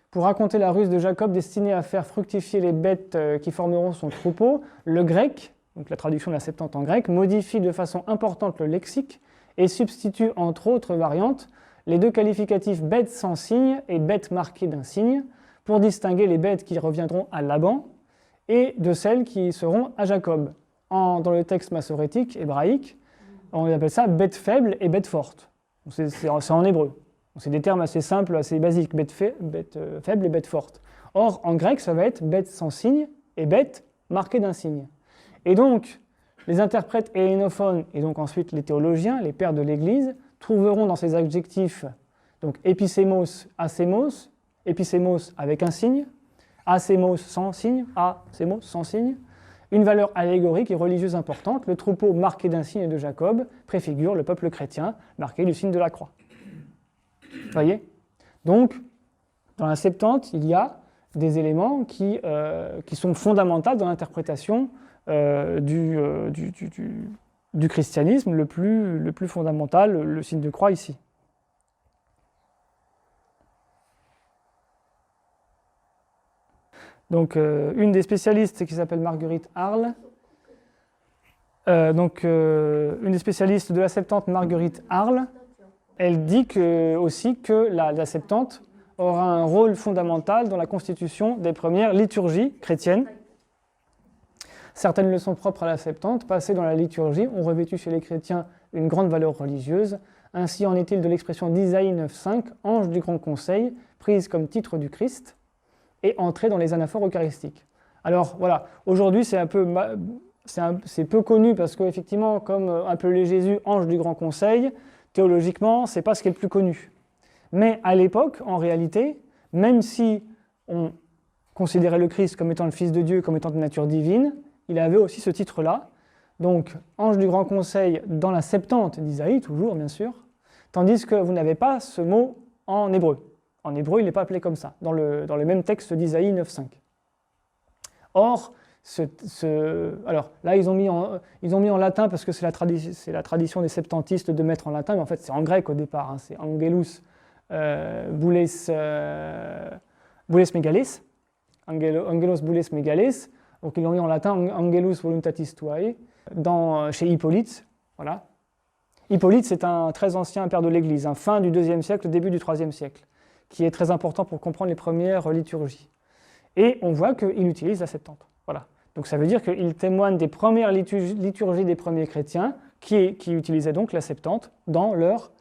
S1: pour raconter la ruse de Jacob destinée à faire fructifier les bêtes qui formeront son troupeau, le grec, donc la traduction de la Septante en grec, modifie de façon importante le lexique et substitue, entre autres variantes, les deux qualificatifs bêtes sans signe et bêtes marquées d'un signe, pour distinguer les bêtes qui reviendront à Laban et de celles qui seront à Jacob. Dans le texte massorétique, hébraïque, on appelle ça bête faible et bête forte. C'est en hébreu. C'est des termes assez simples, assez basiques, bête faible et bête forte. Or, en grec, ça va être bête sans signe et bête marquée d'un signe. Et donc, les interprètes hellénophones et donc ensuite les théologiens, les pères de l'Église, trouveront dans ces adjectifs donc épisémos, asémos, épisémos avec un signe, asémos sans signe, asémos sans signe, une valeur allégorique et religieuse importante. Le troupeau marqué d'un signe de Jacob préfigure le peuple chrétien marqué du signe de la croix. Vous voyez ? Donc, dans la Septante, il y a des éléments qui sont fondamentaux dans l'interprétation du christianisme, le plus fondamental, le signe de croix ici. Donc, une des spécialistes qui s'appelle Marguerite Arles, une des spécialistes de la Septante, Marguerite Arles, elle dit aussi que la Septante aura un rôle fondamental dans la constitution des premières liturgies chrétiennes. Certaines leçons propres à la Septante, passées dans la liturgie, ont revêtu chez les chrétiens une grande valeur religieuse. Ainsi en est-il de l'expression d'Isaïe 9,5, « Ange du grand conseil », prise comme titre du Christ, et entrée dans les anaphores eucharistiques. Alors voilà, aujourd'hui c'est peu connu parce qu'effectivement, comme appeler Jésus « Ange du grand conseil », théologiquement, ce n'est pas ce qui est le plus connu. Mais à l'époque, en réalité, même si on considérait le Christ comme étant le Fils de Dieu, comme étant de nature divine, il avait aussi ce titre-là. Donc, ange du grand conseil dans la Septante d'Isaïe, toujours bien sûr, tandis que vous n'avez pas ce mot en hébreu. En hébreu, il n'est pas appelé comme ça, dans le même texte d'Isaïe 9,5. Or, alors là, ils ont mis en latin parce que c'est la tradition des septantistes de mettre en latin, mais en fait, c'est en grec au départ. C'est Angelus Boules Megales. Angelos Boules Megales. Donc, ils l'ont mis en latin Angelus Voluntatis Tuae, chez Hippolyte. Voilà. Hippolyte, c'est un très ancien père de l'Église, fin du IIe siècle, début du IIIe siècle, qui est très important pour comprendre les premières liturgies. Et on voit qu'il utilise la Septante. Voilà. Donc ça veut dire qu'il témoigne des premières liturgies des premiers chrétiens qui utilisaient donc la Septante dans leurs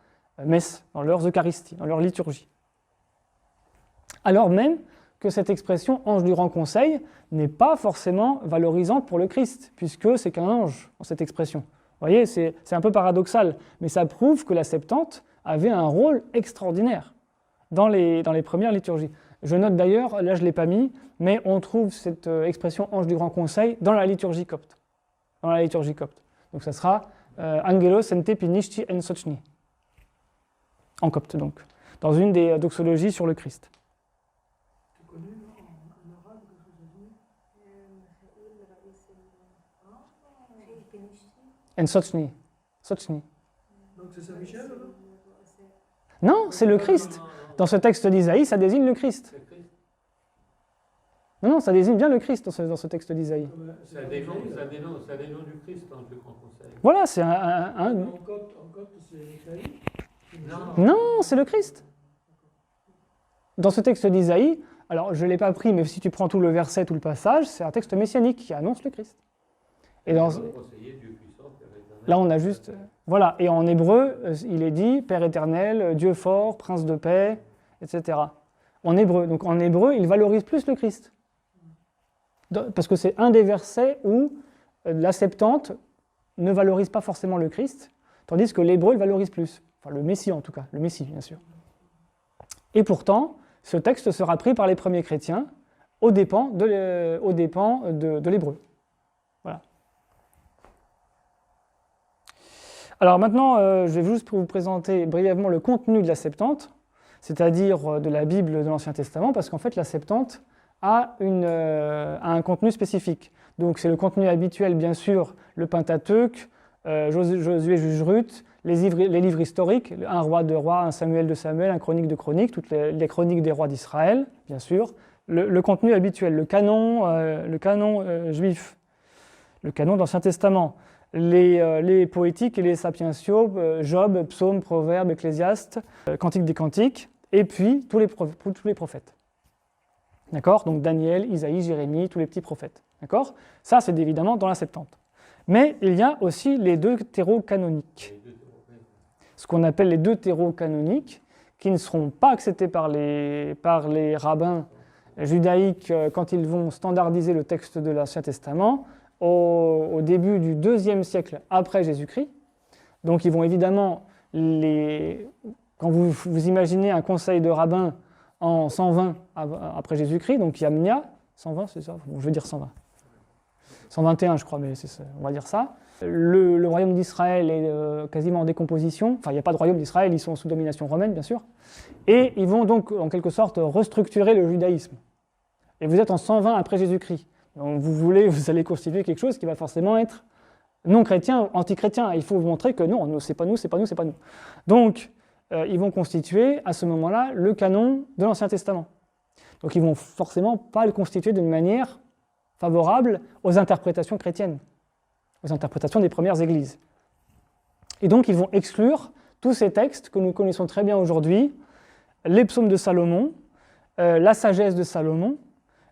S1: messes, dans leurs eucharisties, dans leurs liturgies. Alors même que cette expression « ange du grand conseil » n'est pas forcément valorisante pour le Christ, puisque c'est qu'un ange dans cette expression. Vous voyez, c'est un peu paradoxal, mais ça prouve que la Septante avait un rôle extraordinaire dans les premières liturgies. Je note d'ailleurs, là je ne l'ai pas mis, mais on trouve cette expression « ange du grand conseil » dans la liturgie copte. Donc ça sera Angelos ente pinishti en sochni, en copte donc, dans une des doxologies sur le Christ.
S5: Tu connais, non, en arabe, quelque chose à dire?
S1: En sochni. Sochni.
S5: Donc c'est Saint-Michel, là?
S1: Non, c'est le Christ. Dans ce texte d'Isaïe, ça désigne le Christ. Non, ça désigne bien le Christ dans ce texte d'Isaïe.
S6: Ça dénomme du Christ dans le Grand Conseil.
S1: Voilà, c'est
S5: En copte, c'est Michael?
S6: Non.
S1: Non, c'est le Christ. Dans ce texte d'Isaïe, alors je ne l'ai pas pris, mais si tu prends tout le verset, tout le passage, c'est un texte messianique qui annonce le Christ. Et dans... Là, on a juste... Voilà, et en hébreu, il est dit Père éternel, Dieu fort, Prince de paix, etc. En hébreu. Donc en hébreu, il valorise plus le Christ. Parce que c'est un des versets où la Septante ne valorise pas forcément le Christ, tandis que l'hébreu le valorise plus. Enfin, le Messie en tout cas, le Messie, bien sûr. Et pourtant, ce texte sera pris par les premiers chrétiens aux dépens de l'hébreu. Voilà. Alors maintenant, je vais juste vous présenter brièvement le contenu de la Septante, c'est-à-dire de la Bible de l'Ancien Testament, parce qu'en fait, la Septante a un contenu spécifique. Donc c'est le contenu habituel, bien sûr, le Pentateuque, Josué, Juge, Ruth, les livres historiques, un roi de rois, un Samuel de Samuel, un chronique de chroniques, toutes les chroniques des rois d'Israël, bien sûr. Le contenu habituel, le canon juif, le canon de l'Ancien Testament, les poétiques et les sapientiaux, Job, Psaume, Proverbe, Ecclésiaste, Cantique des Cantiques, et puis tous les prophètes. D'accord? Donc Daniel, Isaïe, Jérémie, tous les petits prophètes. D'accord? Ça, c'est évidemment dans la Septante. Mais il y a aussi les deutérocanoniques. Ce qu'on appelle les deutérocanoniques, qui ne seront pas acceptés par les rabbins judaïques quand ils vont standardiser le texte de l'Ancien Testament au début du IIe siècle après Jésus-Christ. Donc ils vont évidemment, quand vous imaginez un conseil de rabbins en 120 après Jésus-Christ, donc Yamnia, 120 c'est ça? Je veux dire 120. 121 je crois, mais on va dire ça. Le royaume d'Israël est quasiment en décomposition, enfin il n'y a pas de royaume d'Israël, ils sont sous domination romaine bien sûr, et ils vont donc en quelque sorte restructurer le judaïsme. Et vous êtes en 120 après Jésus-Christ, donc vous allez constituer quelque chose qui va forcément être non chrétien, anti-chrétien, il faut vous montrer que non, c'est pas nous, c'est pas nous, c'est pas nous. Donc ils vont constituer à ce moment-là le canon de l'Ancien Testament. Donc ils vont forcément pas le constituer d'une manière favorable aux interprétations chrétiennes, aux interprétations des premières églises. Et donc ils vont exclure tous ces textes que nous connaissons très bien aujourd'hui, les psaumes de Salomon, la sagesse de Salomon,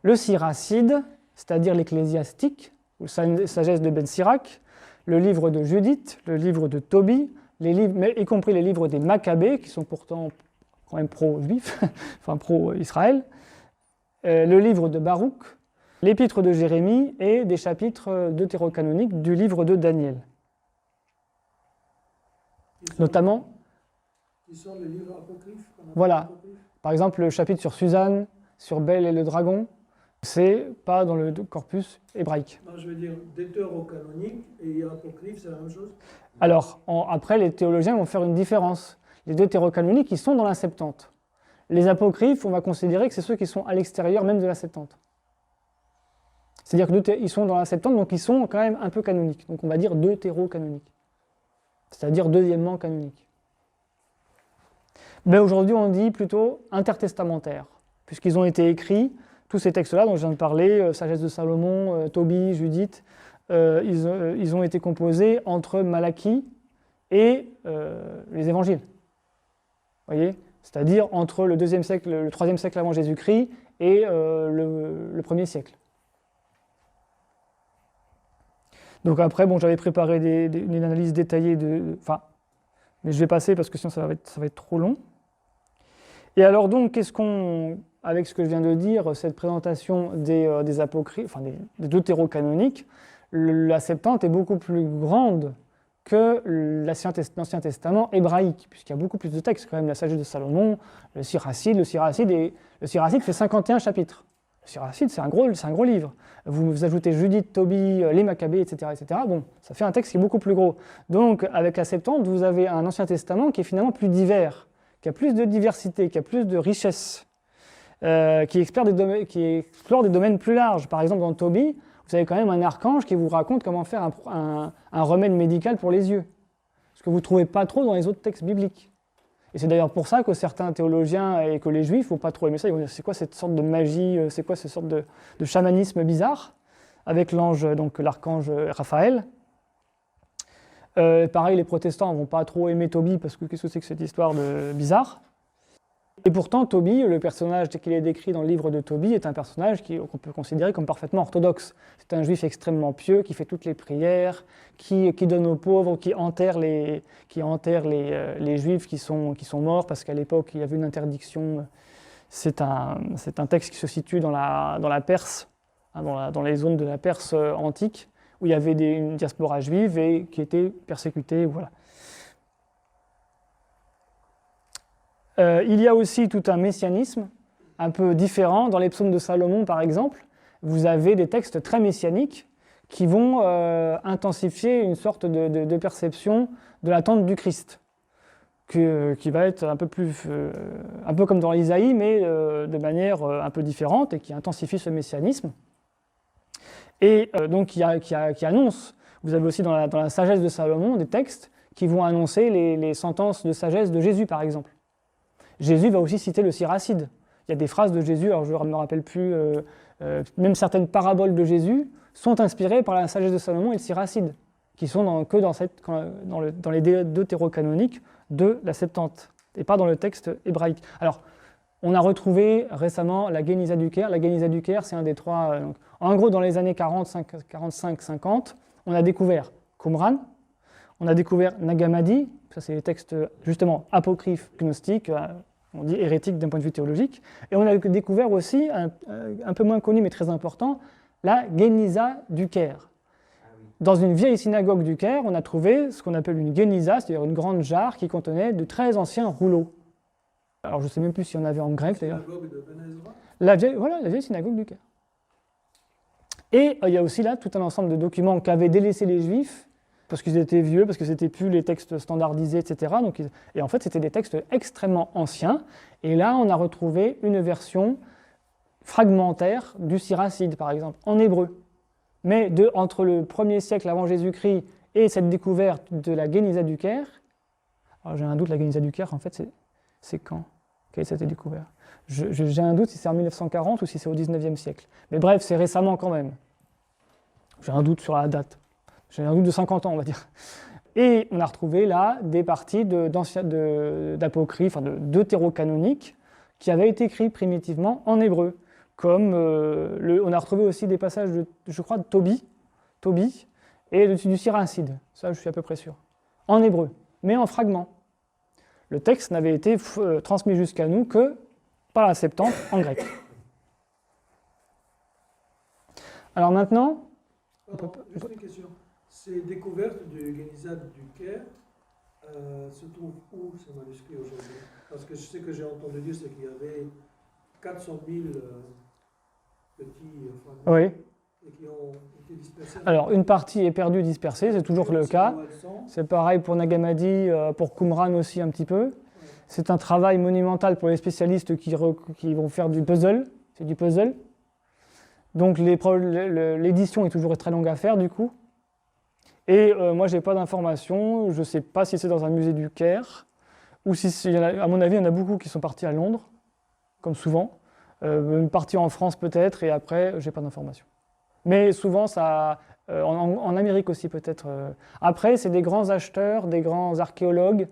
S1: le siracide, c'est-à-dire l'ecclésiastique, ou la sagesse de Ben Sirac, le livre de Judith, le livre de Tobie, y compris les livres des Maccabées, qui sont pourtant quand même pro-juifs, enfin pro-Israël, le livre de Baruch, l'épître de Jérémie et des chapitres deutérocanoniques du livre de Daniel. Notamment...
S5: Qui sont les livres apocryphes.
S1: Voilà.
S5: Apocryphes.
S1: Par exemple, le chapitre sur Suzanne, sur Bel et le dragon, c'est pas dans le corpus hébraïque.
S5: Non, je veux dire deutérocanonique et apocryphe, c'est la même chose.
S1: Alors, après, les théologiens vont faire une différence. Les deutérocanoniques, ils sont dans la Septante. Les apocryphes, on va considérer que c'est ceux qui sont à l'extérieur même de la Septante. C'est-à-dire qu'ils sont dans la Septante, donc ils sont quand même un peu canoniques. Donc on va dire deutérocanoniques. C'est-à-dire deuxièmement canoniques. Mais aujourd'hui, on dit plutôt intertestamentaires, puisqu'ils ont été écrits, tous ces textes-là dont je viens de parler, Sagesse de Salomon, Tobie, Judith, ils ont été composés entre Malachie et les évangiles. Vous voyez ? C'est-à-dire entre le 2e siècle, le 3e siècle avant Jésus-Christ et le 1er siècle. Donc après, bon, j'avais préparé une analyse détaillée mais je vais passer parce que sinon ça va être trop long. Et alors donc, avec ce que je viens de dire, cette présentation des apocryphes, enfin des deutérocanoniques, la Septante est beaucoup plus grande que l'Ancien Testament hébraïque, puisqu'il y a beaucoup plus de textes quand même, la sagesse de Salomon, le siracide fait 51 chapitres. Siracide, c'est un gros livre. Vous ajoutez Judith, Tobie, les Maccabées, etc. Bon, ça fait un texte qui est beaucoup plus gros. Donc, avec la Septante, vous avez un Ancien Testament qui est finalement plus divers, qui a plus de diversité, qui a plus de richesse, qui explore des domaines plus larges. Par exemple, dans Tobie, vous avez quand même un archange qui vous raconte comment faire un remède médical pour les yeux. Ce que vous ne trouvez pas trop dans les autres textes bibliques. Et c'est d'ailleurs pour ça que certains théologiens et que les juifs ne vont pas trop aimer ça. Ils vont dire c'est quoi cette sorte de magie, c'est quoi cette sorte de chamanisme bizarre avec l'ange, donc l'archange Raphaël. Pareil, les protestants ne vont pas trop aimer Tobie parce que qu'est-ce que c'est que cette histoire bizarre. Et pourtant, Tobie, le personnage qu'il est décrit dans le livre de Tobie, est un personnage qu'on peut considérer comme parfaitement orthodoxe. C'est un juif extrêmement pieux, qui fait toutes les prières, qui donne aux pauvres, qui enterre les juifs qui sont morts, parce qu'à l'époque, il y avait une interdiction. C'est un texte qui se situe dans la Perse, hein, dans les zones de la Perse antique, où il y avait une diaspora juive et qui était persécutée. Voilà. Il y a aussi tout un messianisme un peu différent. Dans les psaumes de Salomon, par exemple, vous avez des textes très messianiques qui vont intensifier une sorte de perception de l'attente du Christ, qui va être un peu comme dans l'Isaïe, mais de manière un peu différente et qui intensifie ce messianisme. Et donc qui annonce, vous avez aussi dans la sagesse de Salomon des textes qui vont annoncer les sentences de sagesse de Jésus, par exemple. Jésus va aussi citer le Siracide. Il y a des phrases de Jésus, alors je ne me rappelle plus, même certaines paraboles de Jésus sont inspirées par la sagesse de Salomon et le Siracide, qui sont dans les deutérocanoniques de la Septante, et pas dans le texte hébraïque. Alors, on a retrouvé récemment la Guénisa du Caire. La Guénisa du Caire, c'est un des trois... en gros, dans les années 45-50, on a découvert Qumran, on a découvert Nag Hammadi, ça c'est les textes justement apocryphes gnostiques, on dit hérétiques d'un point de vue théologique, et on a découvert aussi, un peu moins connu mais très important, la Guénisa du Caire. Dans une vieille synagogue du Caire, on a trouvé ce qu'on appelle une Guénisa, c'est-à-dire une grande jarre qui contenait de très anciens rouleaux. Alors je ne sais même plus s'il y en avait en grec d'ailleurs. La vieille synagogue du Caire. Et il y a aussi là tout un ensemble de documents qu'avaient délaissés les Juifs, parce qu'ils étaient vieux, parce que ce n'étaient plus les textes standardisés, etc. Et en fait, c'était des textes extrêmement anciens. Et là, on a retrouvé une version fragmentaire du Siracide, par exemple, en hébreu. Mais entre le 1er siècle avant Jésus-Christ et cette découverte de la Guénisa du Caire, alors j'ai un doute, la Guénisa du Caire, en fait, c'est quand qu'elle a été découverte? J'ai un doute si c'est en 1940 ou si c'est au 19e siècle. Mais bref, c'est récemment quand même. J'ai un doute sur la date. J'ai un doute de 50 ans, on va dire. Et on a retrouvé là des parties d'apocryphes, enfin de deutérocanoniques, qui avaient été écrits primitivement en hébreu. Comme on a retrouvé aussi des passages, je crois, de Tobie et du Siracide. Ça, je suis à peu près sûr. En hébreu, mais en fragments. Le texte n'avait été transmis jusqu'à nous que par la Septante en grec. Alors maintenant...
S5: Juste une question. Ces découvertes du Guénisa du Caire se trouvent où ces manuscrits aujourd'hui? Parce que je sais que j'ai entendu dire c'est qu'il y avait 400 000 petits fragments
S1: oui.
S5: Et qui ont été dispersés.
S1: Alors une partie est perdue, dispersée, c'est toujours le cas. C'est pareil pour Nag Hammadi, pour Qumran aussi un petit peu. Ouais. C'est un travail monumental pour les spécialistes qui vont faire du puzzle. C'est du puzzle. Donc l'édition est toujours très longue à faire du coup. Et moi, je n'ai pas d'informations. Je ne sais pas si c'est dans un musée du Caire ou si, à mon avis, il y en a beaucoup qui sont partis à Londres, comme souvent. Une partie en France peut-être, et après, je n'ai pas d'informations. Mais souvent, en Amérique aussi peut-être. Après, c'est des grands acheteurs, des grands archéologues,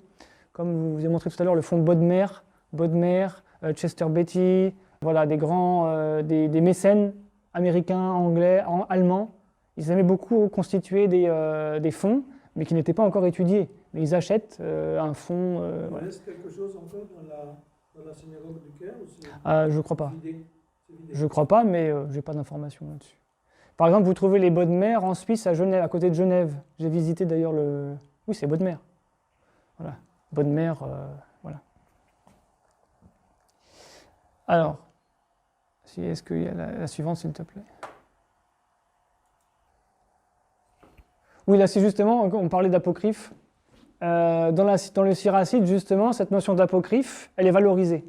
S1: comme je vous ai montré tout à l'heure, le fonds Bodmer, Chester Beatty, voilà, des mécènes américains, anglais, allemands. Ils aimaient beaucoup constituer des fonds, mais qui n'étaient pas encore étudiés. Mais ils achètent un fonds.
S5: Il reste quelque chose encore dans la synagogue du Caire aussi?
S1: Je ne crois pas. Je ne crois pas, mais je n'ai pas d'informations là-dessus. Par exemple, vous trouvez les Bodmer en Suisse, à Genève, à côté de Genève. J'ai visité d'ailleurs le... Oui, c'est Bodmer. Voilà. Bodmer, voilà. Alors, Est-ce qu'il y a la suivante, s'il te plaît? Oui, là, c'est justement, on parlait d'apocryphe. Dans le Siracide, justement, cette notion d'apocryphe, elle est valorisée.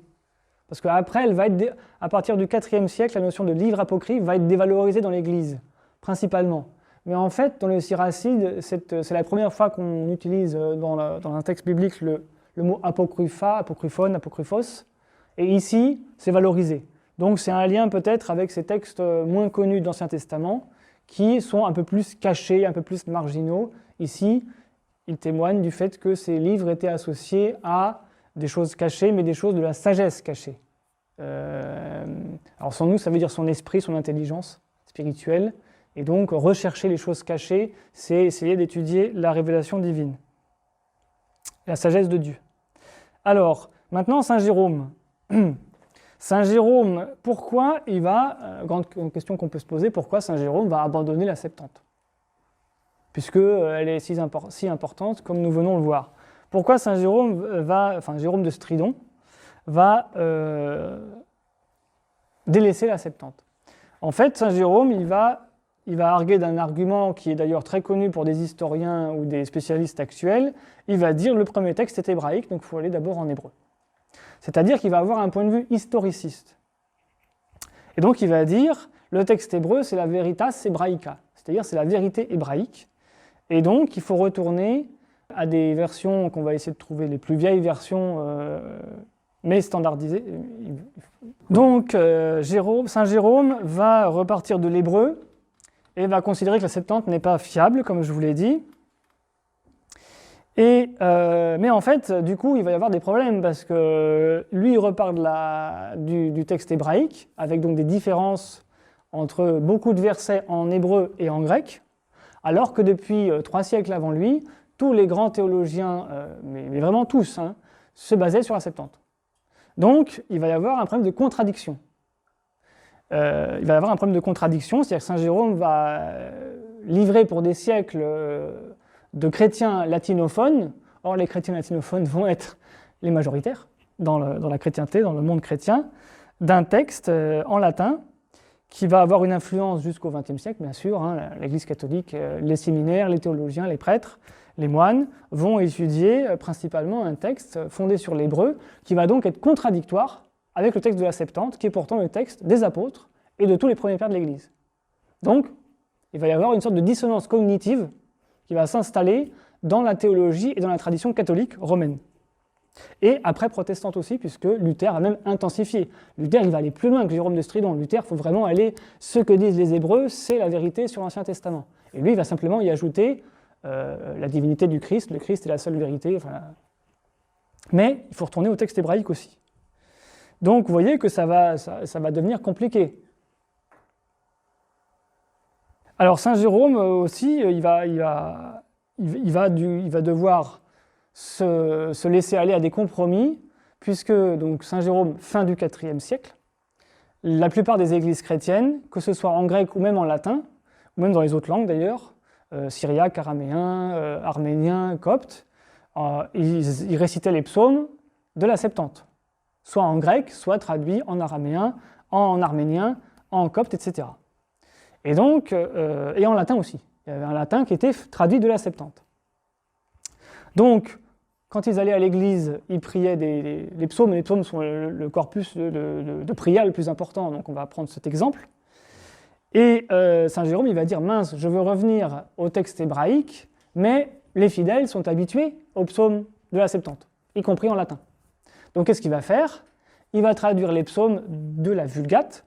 S1: Parce qu'après, elle va être, à partir du IVe siècle, la notion de livre apocryphe va être dévalorisée dans l'Église, principalement. Mais en fait, dans le Siracide, c'est la première fois qu'on utilise dans un texte biblique le mot apocrypha, apocryphone, apocryphos. Et ici, c'est valorisé. Donc c'est un lien peut-être avec ces textes moins connus de l'Ancien Testament, qui sont un peu plus cachés, un peu plus marginaux. Ici, il témoigne du fait que ces livres étaient associés à des choses cachées, mais des choses de la sagesse cachée. Alors sans nous, ça veut dire son esprit, son intelligence spirituelle. Et donc, rechercher les choses cachées, c'est essayer d'étudier la révélation divine, la sagesse de Dieu. Alors, maintenant, Saint Jérôme. Saint Jérôme, pourquoi il va, grande question qu'on peut se poser, pourquoi Saint Jérôme va abandonner la Septante? Puisqu'elle est si importante, comme nous venons le voir. Pourquoi Saint Jérôme Jérôme de Stridon va délaisser la Septante? En fait, Saint Jérôme, il va arguer d'un argument qui est d'ailleurs très connu pour des historiens ou des spécialistes actuels. Il va dire le premier texte est hébraïque, donc il faut aller d'abord en hébreu. C'est-à-dire qu'il va avoir un point de vue historiciste. Et donc il va dire le texte hébreu, c'est la veritas hebraica, c'est-à-dire c'est la vérité hébraïque. Et donc il faut retourner à des versions qu'on va essayer de trouver, les plus vieilles versions, mais standardisées. Donc Saint Jérôme va repartir de l'hébreu et va considérer que la Septante n'est pas fiable, comme je vous l'ai dit. Mais en fait, du coup, il va y avoir des problèmes, parce que lui, il repart du texte hébraïque, avec donc des différences entre beaucoup de versets en hébreu et en grec, alors que depuis 3 siècles avant lui, tous les grands théologiens, mais vraiment tous, se basaient sur la Septante. Donc, il va y avoir un problème de contradiction. C'est-à-dire que Saint Jérôme va livrer pour des siècles de chrétiens latinophones. Or, les chrétiens latinophones vont être les majoritaires dans la chrétienté, dans le monde chrétien, d'un texte en latin qui va avoir une influence jusqu'au XXe siècle, bien sûr. L'Église catholique, les séminaires, les théologiens, les prêtres, les moines vont étudier principalement un texte fondé sur l'hébreu qui va donc être contradictoire avec le texte de la Septante, qui est pourtant le texte des apôtres et de tous les premiers pères de l'Église. Donc, il va y avoir une sorte de dissonance cognitive qui va s'installer dans la théologie et dans la tradition catholique romaine. Et après protestante aussi, puisque Luther a même intensifié. Luther, il va aller plus loin que Jérôme de Stridon. Luther, il faut vraiment aller, ce que disent les Hébreux, c'est la vérité sur l'Ancien Testament. Et lui, il va simplement y ajouter la divinité du Christ, le Christ est la seule vérité. Mais il faut retourner au texte hébraïque aussi. Donc vous voyez que ça va devenir compliqué. Alors Saint Jérôme aussi, il va devoir se laisser aller à des compromis, puisque donc, Saint Jérôme, fin du IVe siècle, la plupart des églises chrétiennes, que ce soit en grec ou même en latin, ou même dans les autres langues d'ailleurs, syriaque, araméen, arménien, copte, ils récitaient les psaumes de la Septante, soit en grec, soit traduits en araméen, en arménien, en copte, etc. Et donc, et en latin aussi. Il y avait un latin qui était traduit de la Septante. Donc, quand ils allaient à l'église, ils priaient les psaumes, et les psaumes sont le corpus de prière le plus important, donc on va prendre cet exemple. Et Saint Jérôme, il va dire, mince, je veux revenir au texte hébraïque, mais les fidèles sont habitués aux psaumes de la Septante, y compris en latin. Donc qu'est-ce qu'il va faire? Il va traduire les psaumes de la Vulgate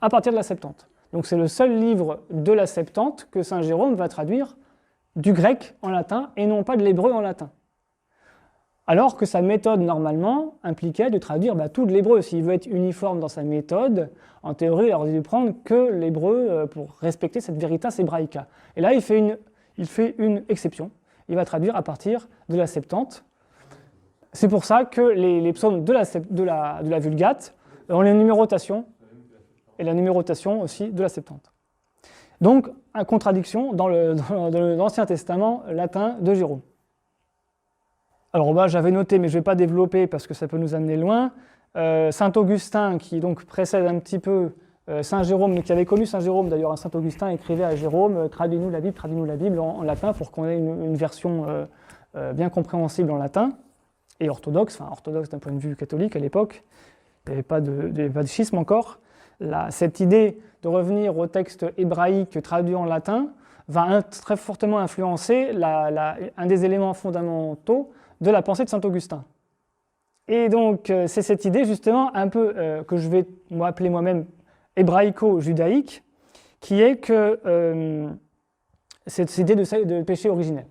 S1: à partir de la Septante. Donc c'est le seul livre de la Septante que Saint Jérôme va traduire du grec en latin et non pas de l'hébreu en latin. Alors que sa méthode, normalement, impliquait de traduire tout de l'hébreu. S'il veut être uniforme dans sa méthode, en théorie, il aurait dû prendre que l'hébreu pour respecter cette veritas hebraica. Et là, il fait une exception. Il va traduire à partir de la Septante. C'est pour ça que les psaumes de la Vulgate ont les numérotations, et la numérotation aussi de la Septante. Donc, une contradiction dans l'Ancien Testament latin de Jérôme. Alors j'avais noté, mais je ne vais pas développer parce que ça peut nous amener loin, Saint Augustin, qui donc précède un petit peu Saint Jérôme, mais qui avait connu Saint Jérôme d'ailleurs, Saint Augustin écrivait à Jérôme, traduis-nous la Bible en latin pour qu'on ait une version bien compréhensible en latin, et orthodoxe d'un point de vue catholique à l'époque, il n'y avait pas de schisme encore. Cette idée de revenir au texte hébraïque traduit en latin va très fortement influencer un des éléments fondamentaux de la pensée de Saint Augustin. Et donc, c'est cette idée, justement, un peu que je vais appeler moi-même hébraïco-judaïque, qui est que cette idée de péché originel.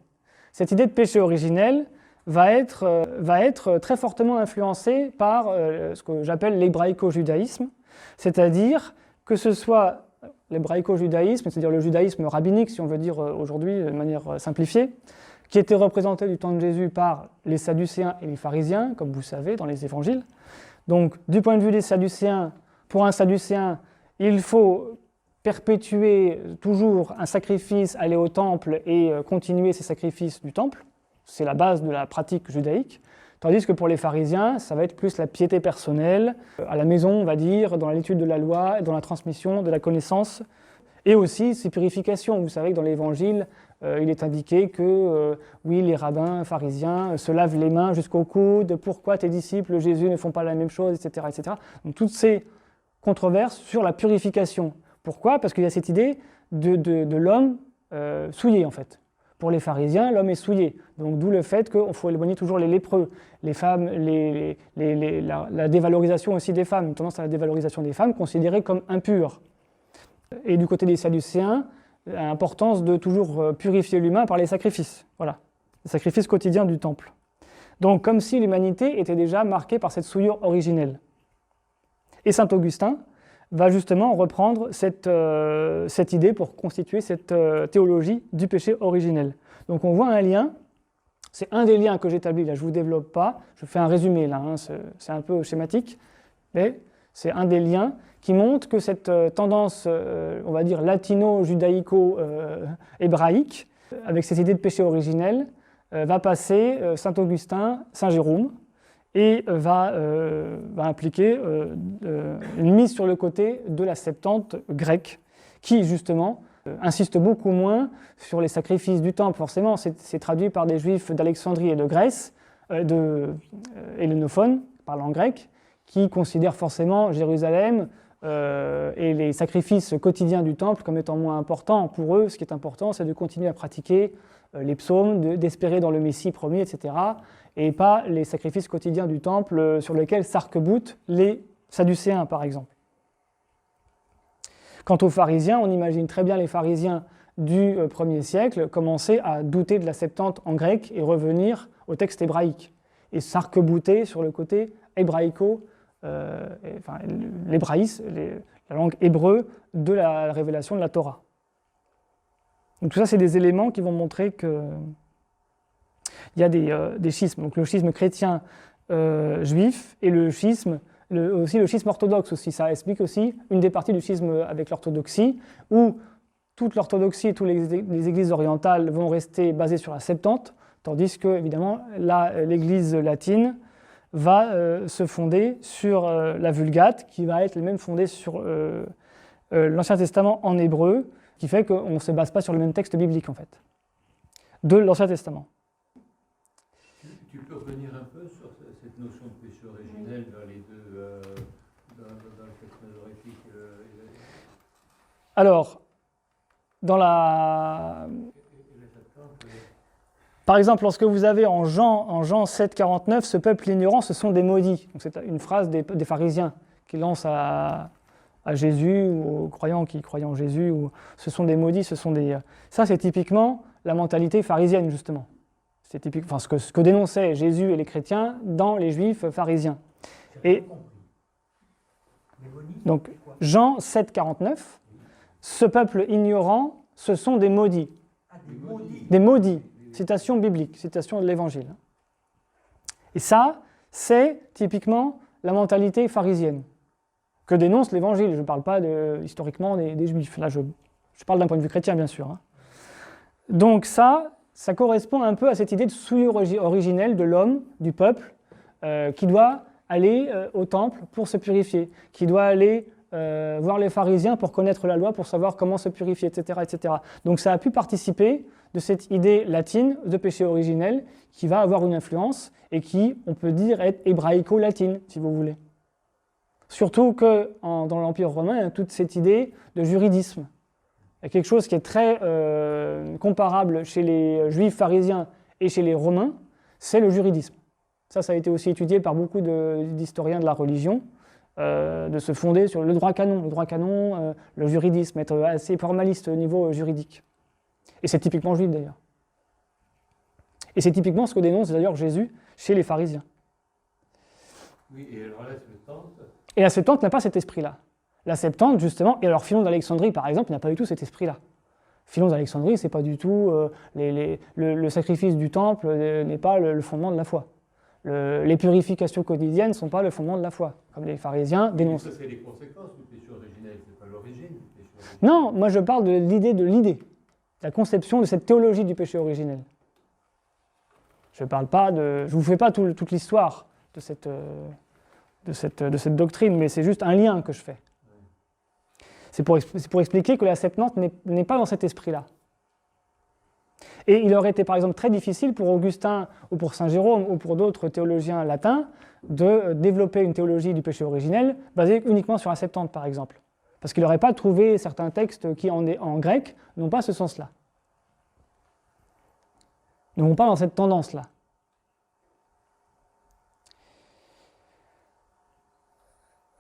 S1: Cette idée de péché originel va être très fortement influencée par ce que j'appelle l'hébraïco-judaïsme, c'est-à-dire que ce soit l'hébraïco-judaïsme, c'est-à-dire le judaïsme rabbinique, si on veut dire aujourd'hui de manière simplifiée, qui était représenté du temps de Jésus par les Sadducéens et les pharisiens, comme vous savez, dans les évangiles. Donc, du point de vue des Sadducéens, pour un Sadducéen, il faut perpétuer toujours un sacrifice, aller au temple et continuer ces sacrifices du temple. C'est la base de la pratique judaïque. Tandis que pour les pharisiens, ça va être plus la piété personnelle, à la maison, on va dire, dans l'étude de la loi, dans la transmission de la connaissance, et aussi ces purifications. Vous savez que dans l'Évangile, il est indiqué que, oui, les rabbins pharisiens se lavent les mains jusqu'au coude, pourquoi tes disciples, Jésus, ne font pas la même chose, etc. etc. Donc toutes ces controverses sur la purification. Pourquoi ? Parce qu'il y a cette idée de l'homme souillé, en fait. Pour les pharisiens, l'homme est souillé. Donc d'où le fait qu'il faut éloigner toujours les lépreux. Les femmes, la dévalorisation aussi des femmes, une tendance à la dévalorisation des femmes considérées comme impures. Et du côté des Sadducéens, l'importance de toujours purifier l'humain par les sacrifices. Voilà, les sacrifices quotidiens du temple. Donc comme si l'humanité était déjà marquée par cette souillure originelle. Et saint Augustin va justement reprendre cette idée pour constituer cette théologie du péché originel. Donc on voit un lien, c'est un des liens que j'établis, là je ne vous développe pas, je fais un résumé là, c'est un peu schématique, mais c'est un des liens qui montre que cette tendance, on va dire latino-judaïco-hébraïque, avec cette idée de péché originel, va passer saint Augustin, saint Jérôme, et va impliquer une mise sur le côté de la Septante grecque, qui justement insiste beaucoup moins sur les sacrifices du temple. Forcément, c'est traduit par des juifs d'Alexandrie et de Grèce, hellénophones, parlant grec, qui considèrent forcément Jérusalem et les sacrifices quotidiens du temple comme étant moins importants. Pour eux, ce qui est important, c'est de continuer à pratiquer les psaumes, d'espérer dans le Messie promis, etc., et pas les sacrifices quotidiens du temple sur lesquels s'arc-boutent les Sadducéens, par exemple. Quant aux pharisiens, on imagine très bien les pharisiens du 1er siècle commencer à douter de la Septante en grec et revenir au texte hébraïque, et s'arc-bouter sur le côté hébraïco, l'hébraïsme, la langue hébreu de la révélation de la Torah. Donc tout ça, c'est des éléments qui vont montrer qu'il y a des schismes. Donc le schisme chrétien juif et le schisme, aussi le schisme orthodoxe aussi. Ça explique aussi une des parties du schisme avec l'orthodoxie, où toute l'orthodoxie et toutes les églises orientales vont rester basées sur la Septante, tandis que, évidemment, l'église latine va se fonder sur la Vulgate, qui va être elle-même fondée sur l'Ancien Testament en hébreu, qui fait qu'on ne se base pas sur le même texte biblique, en fait, de l'Ancien Testament.
S6: Tu peux revenir un peu sur cette notion de péché originel dans les deux, dans le texte masorétique
S1: Alors, dans la... Par exemple, lorsque vous avez en Jean 7,49, ce peuple ignorant, ce sont des maudits. Donc, c'est une phrase des pharisiens qui lancent à Jésus ou aux croyants qui croient en Jésus. Ou, ce sont des maudits, ce sont des... Ça, c'est typiquement la mentalité pharisienne, justement. C'est typique, enfin, ce que dénonçaient Jésus et les chrétiens dans les juifs pharisiens. Et donc, Jean 7,49, ce peuple ignorant, ce sont des maudits. Des maudits. Citation biblique, citation de l'Évangile. Et ça, c'est typiquement la mentalité pharisienne que dénonce l'Évangile. Je ne parle pas historiquement des Juifs. Là, je parle d'un point de vue chrétien, bien sûr. Hein. Donc ça correspond un peu à cette idée de souillure originelle de l'homme, du peuple, qui doit aller au temple pour se purifier, qui doit aller voir les pharisiens pour connaître la loi, pour savoir comment se purifier, etc., etc. Donc ça a pu participer de cette idée latine de péché originel qui va avoir une influence et qui, on peut dire, est hébraïco-latine, si vous voulez. Surtout que dans l'Empire romain, il y a toute cette idée de juridisme. Il y a quelque chose qui est très comparable chez les juifs pharisiens et chez les romains, c'est le juridisme. Ça a été aussi étudié par beaucoup d'historiens de la religion, de se fonder sur le droit canon, le juridisme, être assez formaliste au niveau juridique. Et c'est typiquement juif d'ailleurs. Et c'est typiquement ce que dénonce d'ailleurs Jésus chez les pharisiens.
S6: Oui, et alors la Septante.
S1: Et la Septante n'a pas cet esprit-là. La Septante, justement, et alors Philon d'Alexandrie, par exemple, n'a pas du tout cet esprit-là. Philon d'Alexandrie, c'est pas du tout le sacrifice du temple n'est pas le fondement de la foi. Les purifications quotidiennes ne sont pas le fondement de la foi, comme les pharisiens dénoncent.
S6: Ça, c'est les conséquences du péché originel, c'est pas l'origine du péché originel.
S1: Non, moi je parle de l'idée, la conception de cette théologie du péché originel. Je ne vous fais pas toute l'histoire de cette doctrine, mais c'est juste un lien que je fais. C'est pour expliquer que la Septante n'est pas dans cet esprit-là. Et il aurait été par exemple très difficile pour Augustin ou pour Saint Jérôme ou pour d'autres théologiens latins de développer une théologie du péché originel basée uniquement sur la Septante par exemple. Parce qu'il n'aurait pas trouvé certains textes qui en grec n'ont pas ce sens-là. Ne vont pas dans cette tendance-là.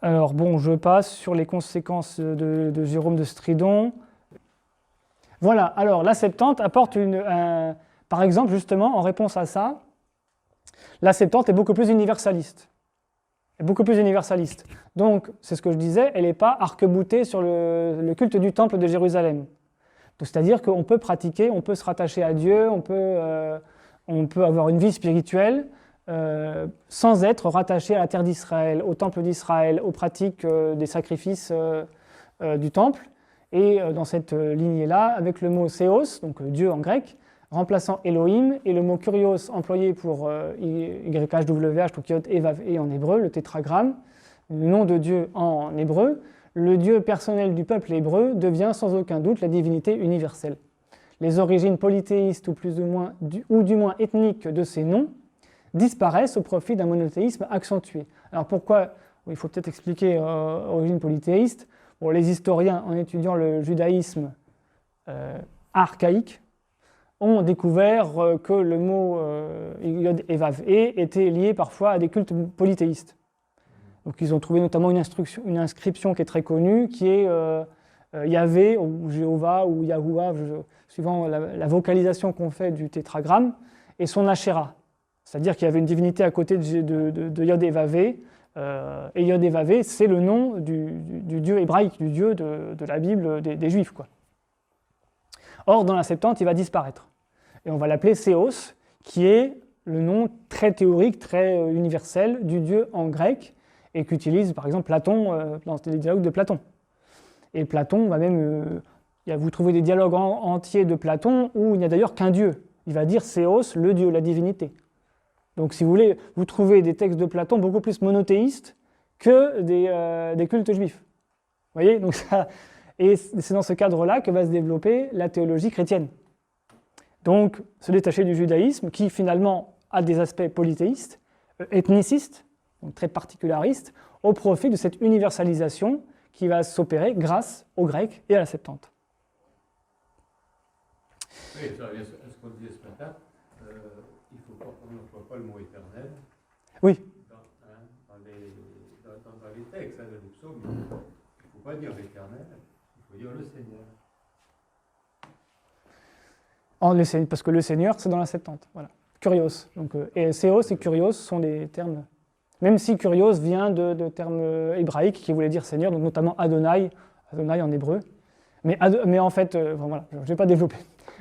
S1: Alors bon, je passe sur les conséquences de Jérôme de Stridon. Voilà, alors la Septante apporte par exemple, justement, en réponse à ça, la Septante est beaucoup plus universaliste. Donc, c'est ce que je disais, elle n'est pas arc-boutée sur le culte du temple de Jérusalem. C'est-à-dire qu'on peut pratiquer, on peut se rattacher à Dieu, on peut avoir une vie spirituelle sans être rattaché à la terre d'Israël, au temple d'Israël, aux pratiques des sacrifices du temple. Et dans cette lignée-là, avec le mot Théos, donc Dieu en grec, remplaçant Elohim, et le mot Kurios employé pour YHWH, donc Yod et Vav et en hébreu, le tétragramme, le nom de Dieu en hébreu, le Dieu personnel du peuple hébreu devient sans aucun doute la divinité universelle. Les origines polythéistes ou du moins ethniques de ces noms disparaissent au profit d'un monothéisme accentué. Alors pourquoi? Il faut peut-être expliquer origine polythéiste. Bon, les historiens, en étudiant le judaïsme archaïque, ont découvert que le mot Yod et Vav était lié parfois à des cultes polythéistes. Donc ils ont trouvé notamment une inscription qui est très connue, qui est Yahvé ou Jéhovah ou Yahuwah, suivant la vocalisation qu'on fait du tétragramme, et son Asherah. C'est-à-dire qu'il y avait une divinité à côté de Yod et Vavé, et Yod et Vavé, c'est le nom du dieu hébraïque, du dieu de la Bible des Juifs, quoi. Or, dans la Septante, il va disparaître. Et on va l'appeler Théos, qui est le nom très théorique, très universel du dieu en grec, et qu'utilise par exemple Platon dans les dialogues de Platon. Et Platon va même... vous trouvez des dialogues entiers de Platon où il n'y a d'ailleurs qu'un dieu. Il va dire Théos, le dieu, la divinité. Donc si vous voulez, vous trouvez des textes de Platon beaucoup plus monothéistes que des cultes juifs. Vous voyez? Donc et c'est dans ce cadre-là que va se développer la théologie chrétienne. Donc se détacher du judaïsme qui finalement a des aspects polythéistes, ethnicistes, donc très particularistes, au profit de cette universalisation qui va s'opérer grâce aux Grecs et à la Septante.
S6: Oui, ça revient à ce qu'on disait ce matin. Il faut pas qu'on n'emploie pas le mot éternel.
S1: Oui.
S6: Dans les textes, les psaumes, il ne faut pas dire l'éternel, il faut dire le Seigneur.
S1: Parce que le Seigneur, c'est dans la Septante. Voilà. Kurios. Donc, et Théos et Kurios sont des termes, même si Kurios vient de termes hébraïques qui voulaient dire Seigneur, donc notamment Adonai en hébreu. Mais en fait, voilà, je ne vais pas développer.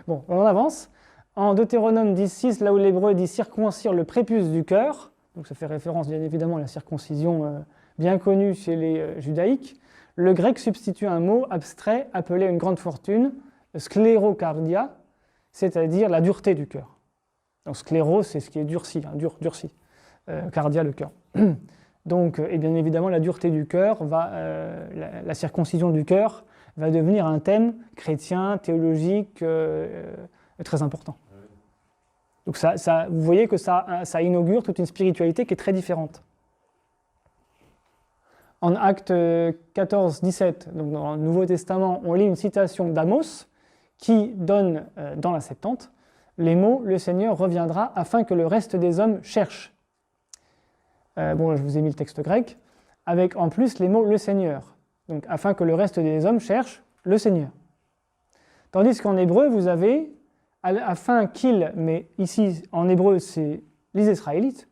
S1: Bon, on avance. En Deutéronome 10.6, là où l'hébreu dit circoncire le prépuce du cœur, donc ça fait référence bien évidemment à la circoncision bien connue chez les judaïques, le grec substitue un mot abstrait appelé une grande fortune, sclérocardia, c'est-à-dire la dureté du cœur. Donc scléro, c'est ce qui est durci, durci. Cardia, le cœur. Donc, et bien évidemment, la dureté du cœur, la circoncision du cœur va devenir un thème chrétien, théologique, très important. Donc vous voyez que ça inaugure toute une spiritualité qui est très différente. En Actes 14-17, donc dans le Nouveau Testament, on lit une citation d'Amos qui donne dans la Septante les mots « Le Seigneur reviendra afin que le reste des hommes cherche ». Bon, là, je vous ai mis le texte grec, avec en plus les mots « le Seigneur ». Donc, afin que le reste des hommes cherche le Seigneur. Tandis qu'en hébreu, vous avez « afin qu'il », mais ici, en hébreu, c'est les Israélites,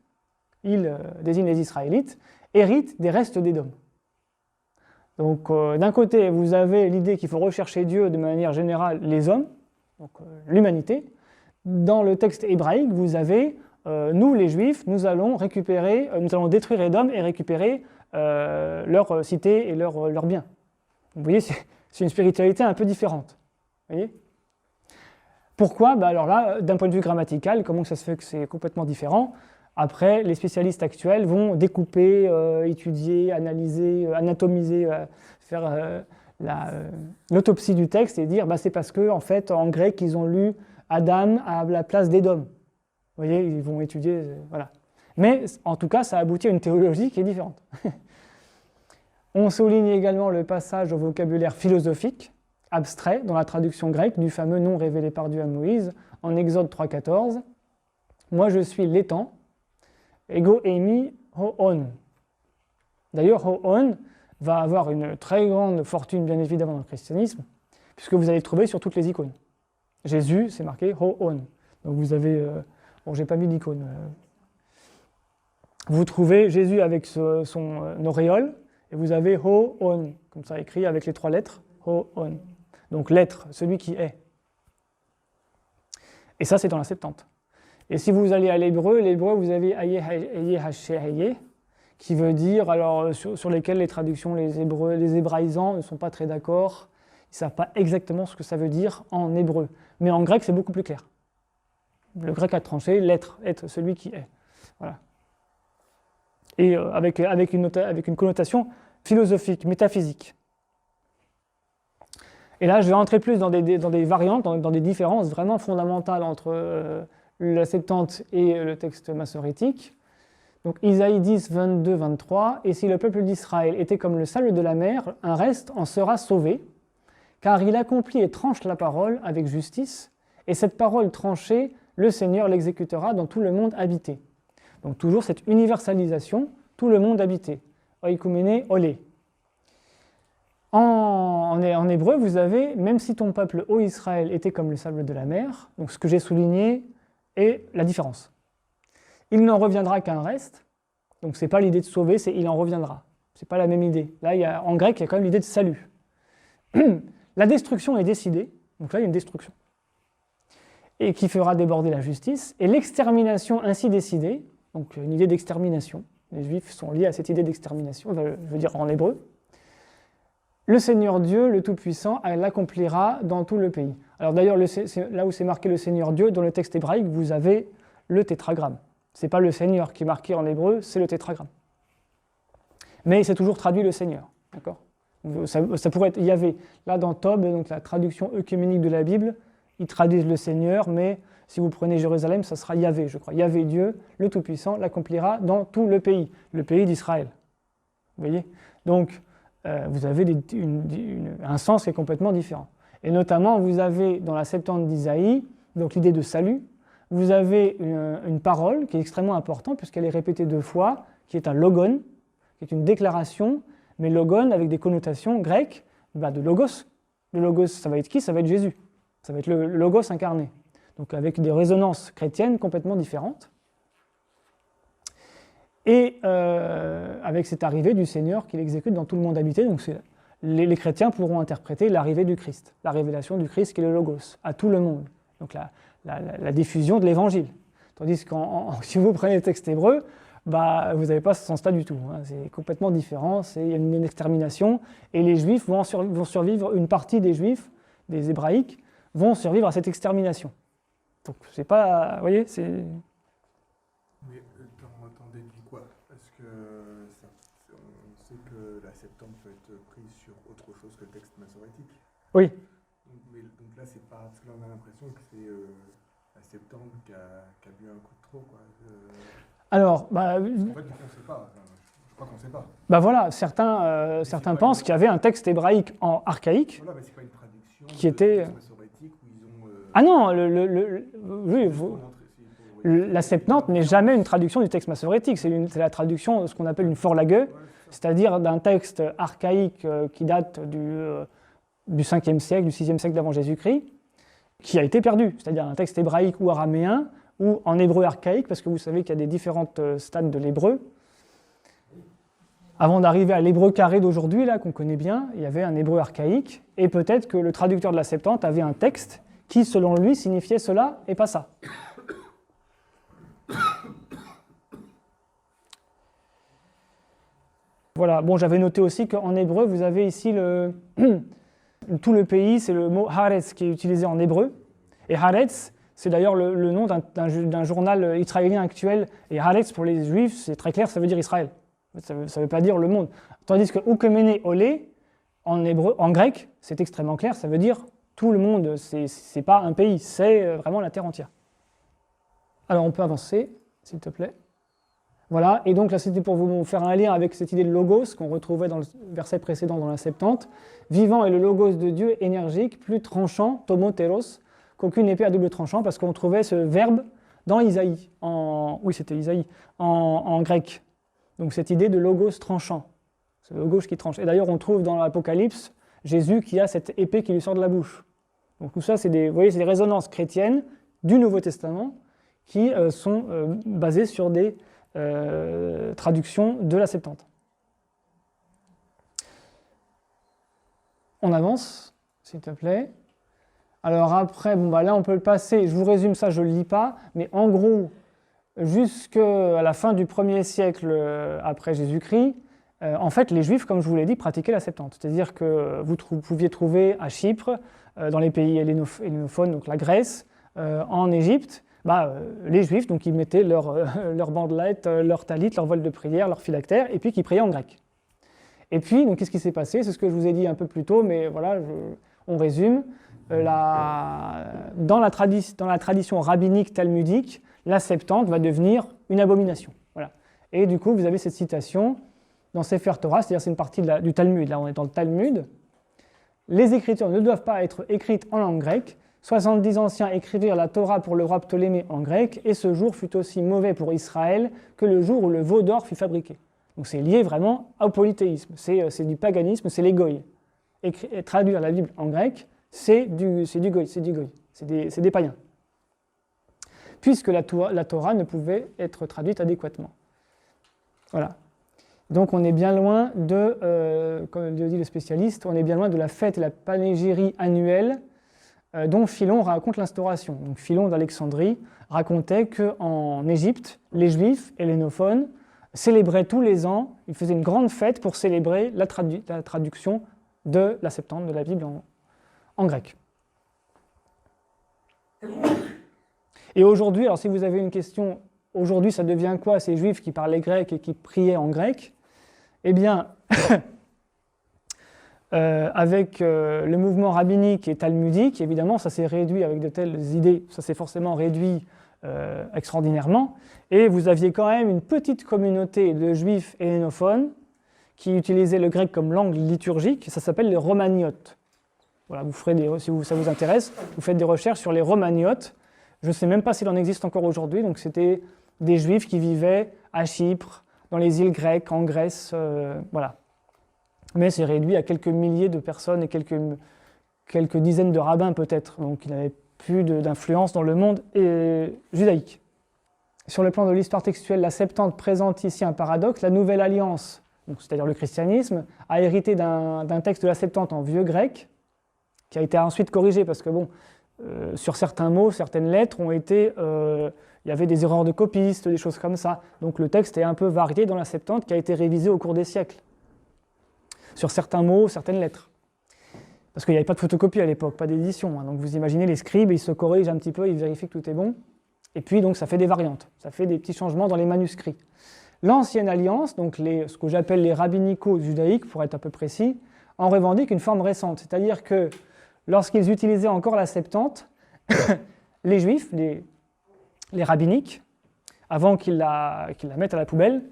S1: il désigne les Israélites, héritent des restes d'Édom. Donc, d'un côté, vous avez l'idée qu'il faut rechercher Dieu de manière générale, les hommes, donc l'humanité. Dans le texte hébraïque, vous avez nous, les Juifs, nous allons détruire Édom et récupérer leur cité et leurs biens. Vous voyez, c'est une spiritualité un peu différente. Vous voyez ? Pourquoi ? Alors là, d'un point de vue grammatical, comment ça se fait que c'est complètement différent ? Après, les spécialistes actuels vont découper, étudier, analyser, anatomiser, faire l'autopsie du texte et dire c'est parce que, en fait, en grec, ils ont lu Adam à la place d'Édom. Vous voyez, ils vont étudier, voilà. Mais en tout cas, ça aboutit à une théologie qui est différente. On souligne également le passage au vocabulaire philosophique, abstrait, dans la traduction grecque du fameux nom révélé par Dieu à Moïse, en Exode 3,14. Moi, je suis l'étang, ego eimi hoon. D'ailleurs, hoon va avoir une très grande fortune, bien évidemment, dans le christianisme, puisque vous allez le trouver sur toutes les icônes. Jésus, c'est marqué hoon. Donc vous avez... bon, j'ai pas mis d'icône. Vous trouvez Jésus avec son auréole, et vous avez hoon, comme ça écrit avec les 3 lettres, hoon. Donc l'être, celui qui est. Et ça, c'est dans la Septante. Et si vous allez à l'hébreu, vous avez aye hasheh, qui veut dire, alors sur lesquels les traductions, les hébraïsants ne sont pas très d'accord, ils ne savent pas exactement ce que ça veut dire en hébreu. Mais en grec, c'est beaucoup plus clair. Le grec a tranché, l'être, être celui qui est. Voilà. Et avec une connotation philosophique, métaphysique. Et là, je vais rentrer plus dans des variantes, dans des différences vraiment fondamentales entre la Septante et le texte massorétique. Donc Isaïe 10, 22, 23. « Et si le peuple d'Israël était comme le sable de la mer, un reste en sera sauvé, car il accomplit et tranche la parole avec justice, et cette parole tranchée, le Seigneur l'exécutera dans tout le monde habité. » Donc toujours cette universalisation, tout le monde habité. Oikumene olé. En hébreu, vous avez « Même si ton peuple, ô Israël, était comme le sable de la mer », donc ce que j'ai souligné est la différence. Il n'en reviendra qu'un reste, donc ce n'est pas l'idée de sauver, c'est « il en reviendra ». Ce n'est pas la même idée. Là, en grec, il y a quand même l'idée de salut. La destruction est décidée, donc là, il y a une destruction, et qui fera déborder la justice, et l'extermination ainsi décidée, donc une idée d'extermination. Les Juifs sont liés à cette idée d'extermination, je veux dire en hébreu. Le Seigneur Dieu, le Tout-Puissant, l'accomplira dans tout le pays. Alors d'ailleurs, là où c'est marqué le Seigneur Dieu, dans le texte hébraïque, vous avez le tétragramme. Ce n'est pas le Seigneur qui est marqué en hébreu, c'est le tétragramme. Mais c'est toujours traduit le Seigneur, d'accord ? Ça pourrait être Yahvé. Là, dans Tob, donc la traduction œcuménique de la Bible, ils traduisent le Seigneur, mais si vous prenez Jérusalem, ça sera Yahvé, je crois. Yahvé Dieu, le Tout-Puissant, l'accomplira dans tout le pays d'Israël. Vous voyez ? Donc, vous avez un sens qui est complètement différent. Et notamment, vous avez dans la Septante d'Isaïe, donc l'idée de salut, vous avez une parole qui est extrêmement importante, puisqu'elle est répétée 2 fois, qui est un logon, qui est une déclaration, mais logon avec des connotations grecques, de logos. Le logos, ça va être qui ? Ça va être Jésus. Ça va être le logos incarné. Donc avec des résonances chrétiennes complètement différentes. Et avec cette arrivée du Seigneur qu'il exécute dans tout le monde habité, donc les chrétiens pourront interpréter l'arrivée du Christ, la révélation du Christ qui est le Logos, à tout le monde. Donc la diffusion de l'Évangile. Tandis que si vous prenez le texte hébreu, vous n'avez pas ce sens-là du tout. Hein. C'est complètement différent, il y a une extermination, et les Juifs vont survivre, une partie des Juifs, des Hébraïques, vont survivre à cette extermination. Donc c'est pas, vous voyez, c'est...
S7: Mais t'en déduis quoi? Parce que ça penser que la Septante peut être prise sur autre chose que le texte massorétique.
S1: Oui.
S7: Donc là, c'est pas. Parce que là, on a l'impression que c'est la Septante qui a bu un coup de trop, quoi.
S1: Alors,
S7: En fait, on ne sait pas. Enfin, je crois qu'on ne sait pas.
S1: bah voilà, certains pensent qu'il y avait un texte hébraïque archaïque.
S7: Voilà, mais c'est pas une traduction
S1: Qui était-
S7: du texte massorétique où ils ont.
S1: Ah non, oui, la Septante n'est jamais une traduction du texte massorétique, c'est la traduction de ce qu'on appelle une Vorlage, c'est-à-dire d'un texte archaïque qui date du 5e siècle, du 6e siècle d'avant Jésus-Christ, qui a été perdu, c'est-à-dire un texte hébraïque ou araméen, ou en hébreu archaïque, parce que vous savez qu'il y a des différentes stades de l'hébreu. Avant d'arriver à l'hébreu carré d'aujourd'hui, là qu'on connaît bien, il y avait un hébreu archaïque, et peut-être que le traducteur de la Septante avait un texte qui, selon lui, signifiait cela et pas ça. Voilà, bon, j'avais noté aussi qu'en hébreu, vous avez ici tout le pays, c'est le mot Haaretz qui est utilisé en hébreu. Et Haaretz, c'est d'ailleurs le nom d'un journal israélien actuel. Et Haaretz, pour les juifs, c'est très clair, ça veut dire Israël. Ça ne veut pas dire le monde. Tandis que Ukemene Olé, en grec, c'est extrêmement clair, ça veut dire tout le monde. C'est pas un pays, c'est vraiment la terre entière. Alors on peut avancer, s'il te plaît. Voilà, et donc là c'était pour vous faire un lien avec cette idée de logos qu'on retrouvait dans le verset précédent dans la Septante. Vivant est le logos de Dieu, énergique, plus tranchant, tomoteros, qu'aucune épée à double tranchant, parce qu'on trouvait ce verbe dans Isaïe, oui c'était Isaïe, en grec. Donc cette idée de logos tranchant, ce logos qui tranche. Et d'ailleurs on trouve dans l'Apocalypse Jésus qui a cette épée qui lui sort de la bouche. Donc tout ça c'est des résonances chrétiennes du Nouveau Testament qui sont basées sur des traduction de la Septante. On avance, s'il te plaît. Alors après, là on peut le passer, je vous résume ça, je ne le lis pas, mais en gros, jusqu'à la fin du 1er siècle après Jésus-Christ, en fait les Juifs, comme je vous l'ai dit, pratiquaient la Septante. C'est-à-dire que vous pouviez trouver à Chypre, dans les pays hellénophones, donc la Grèce, en Égypte, les Juifs, donc ils mettaient leur bandelette, leur talit, leur voile de prière, leur phylactère, et puis qu'ils priaient en grec. Et puis, donc, qu'est-ce qui s'est passé? C'est ce que je vous ai dit un peu plus tôt, mais voilà, on résume. Dans la tradition rabbinique talmudique, la Septante va devenir une abomination. Voilà. Et du coup, vous avez cette citation dans Sefer Torah, c'est-à-dire c'est une partie du Talmud. Là, on est dans le Talmud. Les écritures ne doivent pas être écrites en langue grecque. 70 anciens écrivirent la Torah pour le roi Ptolémée en grec, et ce jour fut aussi mauvais pour Israël que le jour où le veau d'or fut fabriqué. Donc c'est lié vraiment au polythéisme, c'est du paganisme, c'est les goïs. Traduire la Bible en grec, c'est du goï, c'est des païens. Puisque la Torah ne pouvait être traduite adéquatement. Voilà. Donc on est bien loin comme le dit le spécialiste, on est bien loin de la fête et la panégyrie annuelle dont Philon raconte l'instauration. Donc Philon d'Alexandrie racontait qu'en Égypte, les Juifs hellénophones célébraient tous les ans, ils faisaient une grande fête pour célébrer la traduction de la Septante, de la Bible en grec. Et aujourd'hui, alors si vous avez une question, aujourd'hui ça devient quoi ces Juifs qui parlaient grec et qui priaient en grec? Eh bien, avec le mouvement rabbinique et talmudique, évidemment, ça s'est réduit avec de telles idées, ça s'est forcément réduit extraordinairement, et vous aviez quand même une petite communauté de juifs hellénophones qui utilisaient le grec comme langue liturgique, ça s'appelle les romaniotes. Voilà, vous ferez si ça vous intéresse, vous faites des recherches sur les romaniotes. Je ne sais même pas s'il en existe encore aujourd'hui, donc c'était des juifs qui vivaient à Chypre, dans les îles grecques, en Grèce, voilà. Mais c'est réduit à quelques milliers de personnes et quelques dizaines de rabbins peut-être, donc il n'avait plus d'influence dans le monde judaïque. Sur le plan de l'histoire textuelle, la Septante présente ici un paradoxe. La Nouvelle Alliance, c'est-à-dire le christianisme, a hérité d'un texte de la Septante en vieux grec, qui a été ensuite corrigé parce que sur certains mots, certaines lettres il y avait des erreurs de copistes, des choses comme ça. Donc le texte est un peu varié dans la Septante qui a été révisé au cours des siècles. Sur certains mots, certaines lettres. Parce qu'il n'y avait pas de photocopie à l'époque, pas d'édition. Donc vous imaginez les scribes, ils se corrigent un petit peu, ils vérifient que tout est bon. Et puis donc ça fait des variantes, ça fait des petits changements dans les manuscrits. L'Ancienne Alliance, donc ce que j'appelle les rabbinico-judaïques, pour être un peu précis, en revendiquent une forme récente. C'est-à-dire que lorsqu'ils utilisaient encore la Septante, les Juifs, les rabbiniques, avant qu'ils la mettent à la poubelle,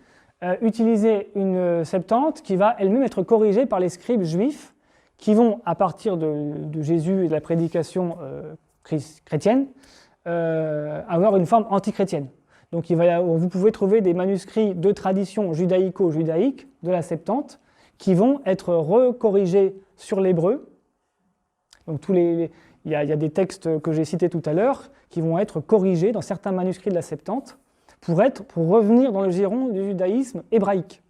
S1: utilisaient une Septante qui va elle-même être corrigée par les scribes juifs qui vont, à partir de Jésus et de la prédication chrétienne, avoir une forme antichrétienne. Donc vous pouvez trouver des manuscrits de tradition judaïco-judaïque de la Septante qui vont être recorrigés sur l'hébreu. Donc il y a des textes que j'ai cités tout à l'heure qui vont être corrigés dans certains manuscrits de la Septante pour revenir dans le giron du judaïsme hébraïque.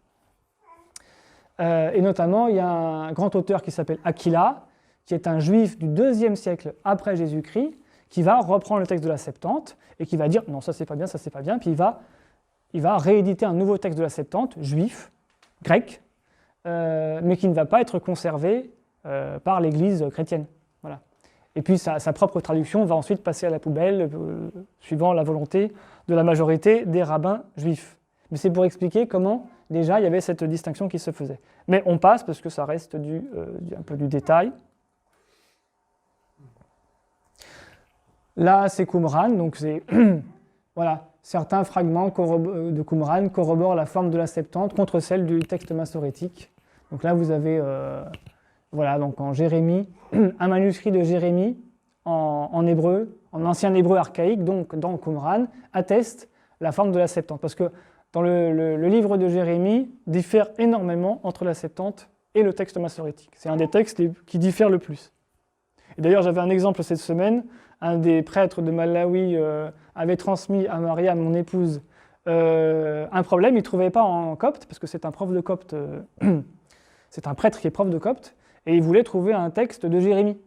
S1: Et notamment, il y a un grand auteur qui s'appelle Aquila, qui est un juif du IIe siècle après Jésus-Christ, qui va reprendre le texte de la Septante et qui va dire « non, ça c'est pas bien, ça c'est pas bien », puis il va rééditer un nouveau texte de la Septante, juif, grec, mais qui ne va pas être conservé par l'Église chrétienne. Voilà. Et puis sa propre traduction va ensuite passer à la poubelle, suivant la volonté de la majorité des rabbins juifs. Mais c'est pour expliquer comment, déjà, il y avait cette distinction qui se faisait. Mais on passe, parce que ça reste un peu du détail. Là, c'est Qumran, donc voilà, certains fragments de Qumran corroborent la forme de la Septante contre celle du texte massorétique. Donc là, vous avez, voilà, donc en Jérémie, un manuscrit de Jérémie en hébreu, en ancien hébreu archaïque, donc dans Qumran, atteste la forme de la Septante. Parce que dans le livre de Jérémie diffère énormément entre la Septante et le texte massorétique. C'est un des textes qui diffère le plus. Et d'ailleurs, j'avais un exemple cette semaine. Un des prêtres de Malawi avait transmis à Maria, mon épouse, un problème. Il ne trouvait pas en copte, parce que c'est un prof de copte, c'est un prêtre qui est prof de copte, et il voulait trouver un texte de Jérémie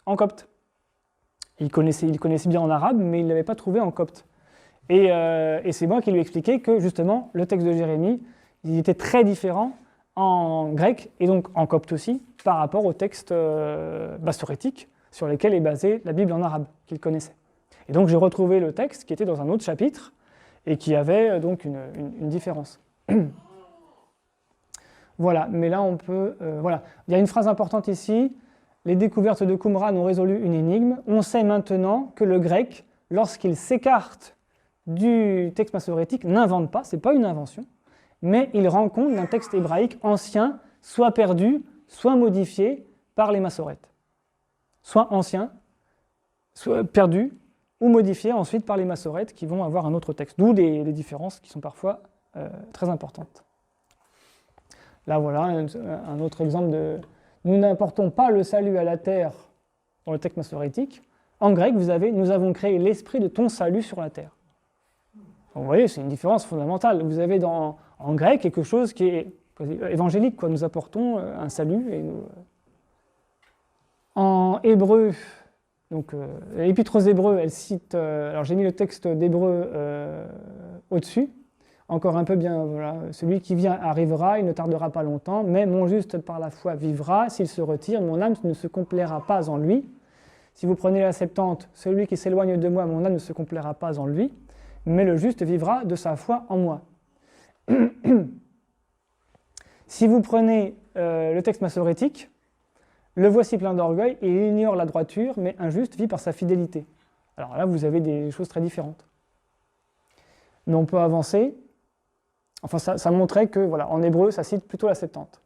S1: en copte. Il connaissait bien en arabe, mais il ne l'avait pas trouvé en copte. Et c'est moi qui lui expliquais que justement, le texte de Jérémie, il était très différent en grec, et donc en copte aussi, par rapport au texte massorétique, sur lesquels est basée la Bible en arabe, qu'il connaissait. Et donc j'ai retrouvé le texte qui était dans un autre chapitre et qui avait donc une différence. Voilà, mais là on peut... voilà. Il y a une phrase importante ici. Les découvertes de Qumran ont résolu une énigme. On sait maintenant que le grec, lorsqu'il s'écarte du texte massorétique, n'invente pas, ce n'est pas une invention, mais il rend compte d'un texte hébraïque ancien, soit perdu, soit modifié par les massorètes. Soit ancien, soit perdu, ou modifié ensuite par les massorètes qui vont avoir un autre texte. D'où des différences qui sont parfois très importantes. Là voilà un autre exemple de... Nous n'apportons pas le salut à la terre dans le texte massorétique. En grec, vous avez « nous avons créé l'esprit de ton salut sur la terre ». Donc, vous voyez, c'est une différence fondamentale. Vous avez en grec quelque chose qui est évangélique, quoi. Nous apportons un salut et nous... En hébreu, donc l'épître aux Hébreux, elle cite, alors j'ai mis le texte d'Hébreu au-dessus, encore un peu bien, voilà, celui qui vient arrivera, il ne tardera pas longtemps, mais mon juste par la foi vivra, s'il se retire, mon âme ne se complaira pas en lui. Si vous prenez la Septante, celui qui s'éloigne de moi, mon âme ne se complaira pas en lui, mais le juste vivra de sa foi en moi. Si vous prenez le texte massorétique, le voici plein d'orgueil et il ignore la droiture, mais un juste vit par sa fidélité. Alors là, vous avez des choses très différentes. Mais on peut avancer. Enfin, ça montrait que, voilà, en hébreu, ça cite plutôt la Septante.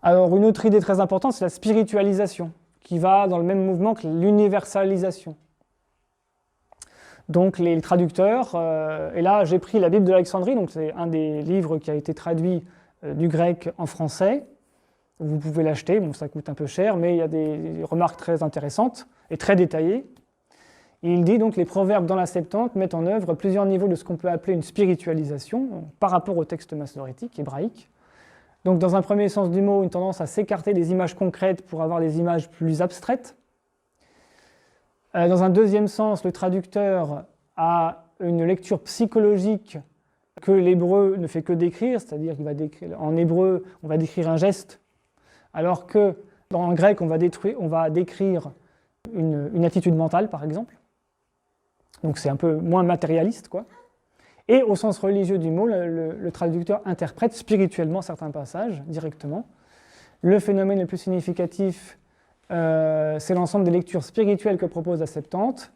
S1: Alors, une autre idée très importante, c'est la spiritualisation, qui va dans le même mouvement que l'universalisation. Donc, les traducteurs, et là, j'ai pris la Bible de l'Alexandrie, donc c'est un des livres qui a été traduit du grec en français. Vous pouvez l'acheter, bon, ça coûte un peu cher, mais il y a des remarques très intéressantes et très détaillées. Il dit donc que les proverbes dans la Septante mettent en œuvre plusieurs niveaux de ce qu'on peut appeler une spiritualisation par rapport au texte massorétique, hébraïque. Donc dans un premier sens du mot, une tendance à s'écarter des images concrètes pour avoir des images plus abstraites. Dans un deuxième sens, le traducteur a une lecture psychologique que l'hébreu ne fait que décrire, c'est-à-dire qu'il va décrire, en hébreu, on va décrire un geste, alors que dans le grec, on va décrire une attitude mentale, par exemple. Donc c'est un peu moins matérialiste, quoi. Et au sens religieux du mot, le traducteur interprète spirituellement certains passages directement. Le phénomène le plus significatif, c'est l'ensemble des lectures spirituelles que propose la Septante.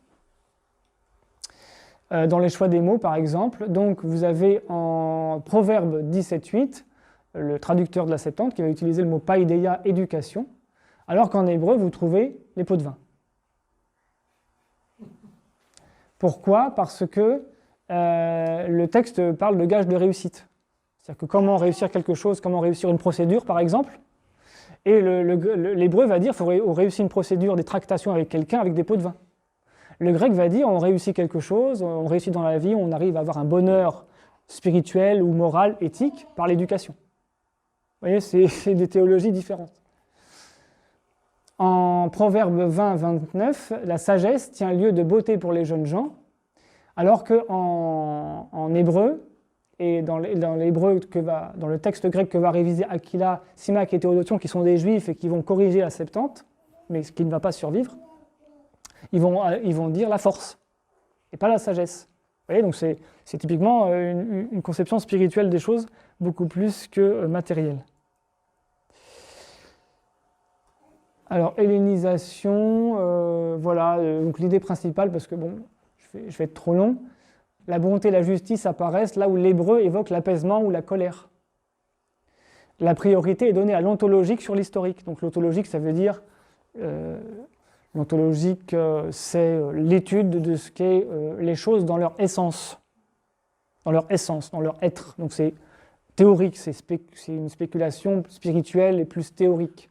S1: Dans les choix des mots, par exemple, donc vous avez en Proverbe 17.8, le traducteur de la Septante, qui va utiliser le mot paideia, éducation, alors qu'en hébreu, vous trouvez les pots de vin. Pourquoi ? Parce que le texte parle de gage de réussite. C'est-à-dire que comment réussir quelque chose, comment réussir une procédure, par exemple. Et l'hébreu va dire qu'on réussit une procédure, des tractations avec quelqu'un avec des pots de vin. Le grec va dire on réussit quelque chose, on réussit dans la vie, on arrive à avoir un bonheur spirituel ou moral, éthique, par l'éducation. Vous voyez, c'est des théologies différentes. En Proverbe 20-29, la sagesse tient lieu de beauté pour les jeunes gens, alors qu'en hébreu, et dans le texte grec que va réviser Aquila, Simak et Théodotion, qui sont des juifs et qui vont corriger la Septante, mais qui ne va pas survivre, ils vont dire la force, et pas la sagesse. Vous voyez, donc c'est typiquement une conception spirituelle des choses, beaucoup plus que matérielle. Alors, hellénisation, voilà, donc l'idée principale, parce que bon, je vais être trop long, la bonté et la justice apparaissent là où l'hébreu évoque l'apaisement ou la colère. La priorité est donnée à l'ontologique sur l'historique. Donc l'ontologique, ça veut dire, l'ontologique, c'est l'étude de ce qu'est les choses dans leur essence, dans leur être. Donc c'est théorique, c'est une spéculation spirituelle et plus théorique.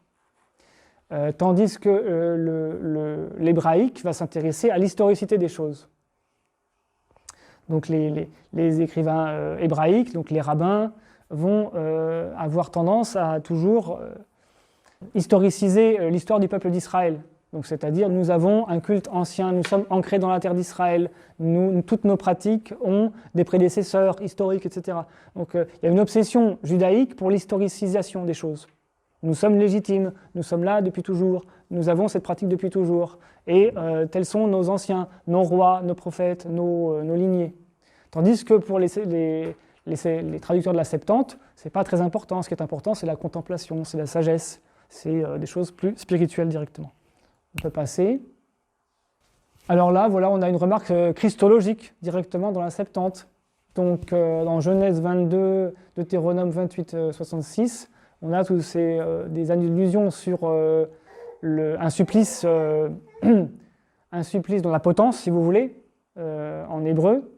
S1: Tandis que l'hébraïque va s'intéresser à l'historicité des choses. Donc les écrivains hébraïques, donc les rabbins, vont avoir tendance à toujours historiciser l'histoire du peuple d'Israël. Donc, c'est-à-dire, nous avons un culte ancien, nous sommes ancrés dans la terre d'Israël, toutes nos pratiques ont des prédécesseurs historiques, etc. Donc, il y a une obsession judaïque pour l'historicisation des choses. Nous sommes légitimes, nous sommes là depuis toujours, nous avons cette pratique depuis toujours, et tels sont nos anciens, nos rois, nos prophètes, nos lignées. Tandis que pour les traducteurs de la Septante, ce n'est pas très important. Ce qui est important, c'est la contemplation, c'est la sagesse, c'est des choses plus spirituelles directement. On peut passer. Alors là, voilà, on a une remarque christologique directement dans la Septante. Donc, dans Genèse 22, Deutéronome 28, 66, on a tous des allusions sur un supplice dans la potence, si vous voulez, en hébreu.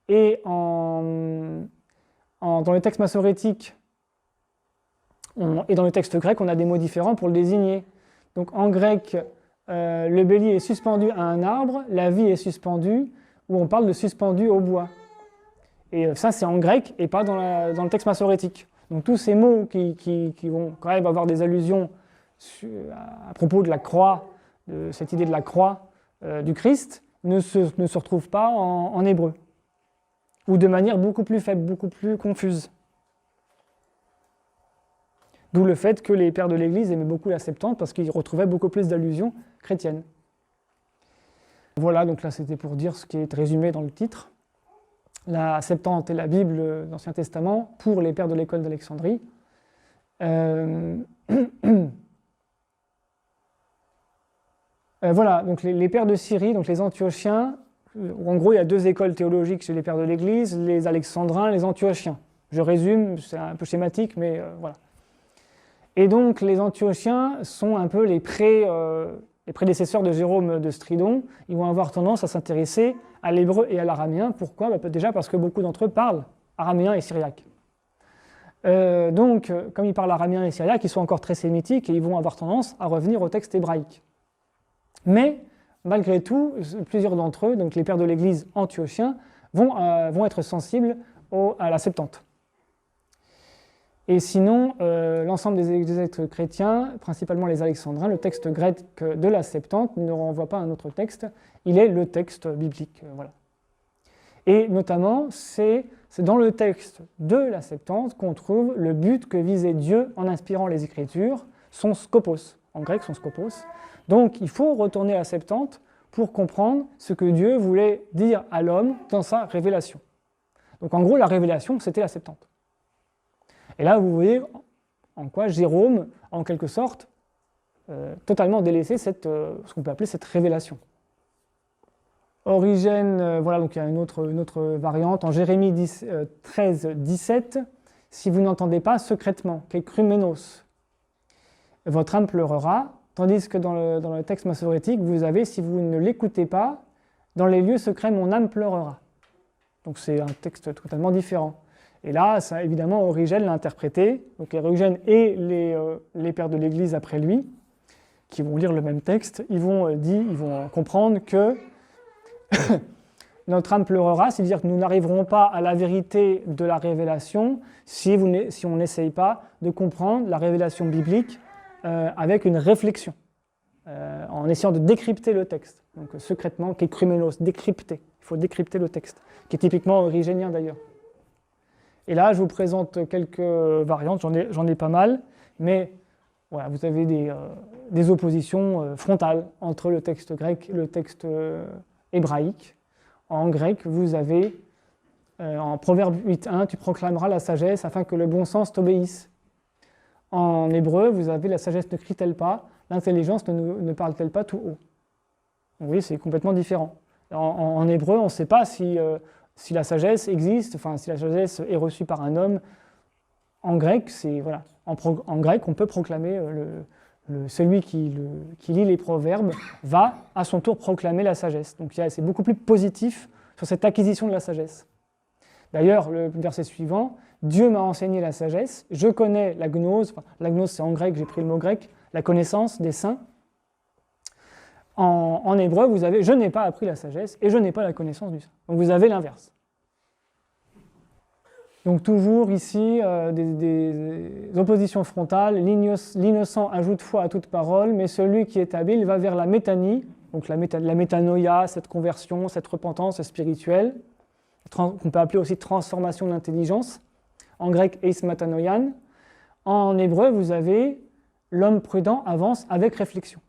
S1: Et dans le texte massorétique et dans le texte grec, on a des mots différents pour le désigner. Donc en grec, le bélier est suspendu à un arbre, la vie est suspendue, où on parle de suspendu au bois. Et ça, c'est en grec et pas dans le texte massorétique. Donc tous ces mots qui vont quand même avoir des allusions à propos de la croix, de cette idée de la croix du Christ, ne se retrouvent pas en hébreu, ou de manière beaucoup plus faible, beaucoup plus confuse. D'où le fait que les pères de l'Église aimaient beaucoup la Septante, parce qu'ils retrouvaient beaucoup plus d'allusions chrétiennes. Voilà, donc là c'était pour dire ce qui est résumé dans le titre. La Septante est la Bible de l'Ancien Testament pour les pères de l'école d'Alexandrie. Voilà, donc les pères de Syrie, donc les Antiochiens, en gros il y a deux écoles théologiques chez les pères de l'Église, les Alexandrins, les Antiochiens. Je résume, c'est un peu schématique, mais voilà. Et donc les Antiochiens sont un peu les prédécesseurs de Jérôme de Stridon. Ils vont avoir tendance à s'intéresser à l'hébreu et à l'araméen. Pourquoi ? Déjà parce que beaucoup d'entre eux parlent araméen et syriaque. Donc, comme ils parlent araméen et syriaque, ils sont encore très sémitiques et ils vont avoir tendance à revenir au texte hébraïque. Mais, malgré tout, plusieurs d'entre eux, donc les pères de l'Église antiochiens, vont être sensibles à la Septante. Et sinon, l'ensemble des êtres chrétiens, principalement les Alexandrins, le texte grec de la Septante ne renvoie pas à un autre texte, il est le texte biblique. Voilà. Et notamment, c'est dans le texte de la Septante qu'on trouve le but que visait Dieu en inspirant les Écritures, son skopos, en grec son skopos. Donc il faut retourner à la Septante pour comprendre ce que Dieu voulait dire à l'homme dans sa révélation. Donc en gros, la révélation, c'était la Septante. Et là, vous voyez en quoi Jérôme, en quelque sorte, totalement délaissé ce qu'on peut appeler cette révélation. Origène, voilà, donc il y a une autre variante. En Jérémie 13, 17, si vous n'entendez pas secrètement, qu'écruménos, votre âme pleurera, tandis que dans le texte massorétique, vous avez, si vous ne l'écoutez pas, dans les lieux secrets, mon âme pleurera. Donc c'est un texte totalement différent. Et là, ça, évidemment, Origène l'a interprété. Donc Origène et les pères de l'Église après lui, qui vont lire le même texte, ils vont comprendre que notre âme pleurera, c'est-à-dire que nous n'arriverons pas à la vérité de la révélation si on n'essaye pas de comprendre la révélation biblique avec une réflexion, en essayant de décrypter le texte. Donc secrètement, qu'écruménos, décrypter. Il faut décrypter le texte, qui est typiquement origénien d'ailleurs. Et là, je vous présente quelques variantes, j'en ai pas mal, mais voilà, vous avez des oppositions frontales entre le texte grec et le texte hébraïque. En grec, vous avez, en Proverbe 8.1, tu proclameras la sagesse afin que le bon sens t'obéisse. En hébreu, vous avez la sagesse ne crie-t-elle pas, l'intelligence ne parle-t-elle pas tout haut. Vous voyez, c'est complètement différent. En hébreu, on ne sait pas si la sagesse existe, enfin si la sagesse est reçue par un homme. En grec, voilà. En grec, on peut proclamer, celui qui lit les proverbes va à son tour proclamer la sagesse. Donc c'est beaucoup plus positif sur cette acquisition de la sagesse. D'ailleurs, le verset suivant, Dieu m'a enseigné la sagesse, je connais la gnose, enfin, la gnose c'est en grec, j'ai pris le mot grec, la connaissance des saints. En hébreu, vous avez « je n'ai pas appris la sagesse » et « je n'ai pas la connaissance du saint ». Donc vous avez l'inverse. Donc toujours ici, des oppositions frontales, l'innocent ajoute foi à toute parole, mais celui qui est habile va vers la métanie, donc la métanoïa, cette conversion, cette repentance spirituelle, qu'on peut appeler aussi transformation de l'intelligence, en grec eis matanoian. En hébreu, vous avez l'homme prudent avance avec réflexion.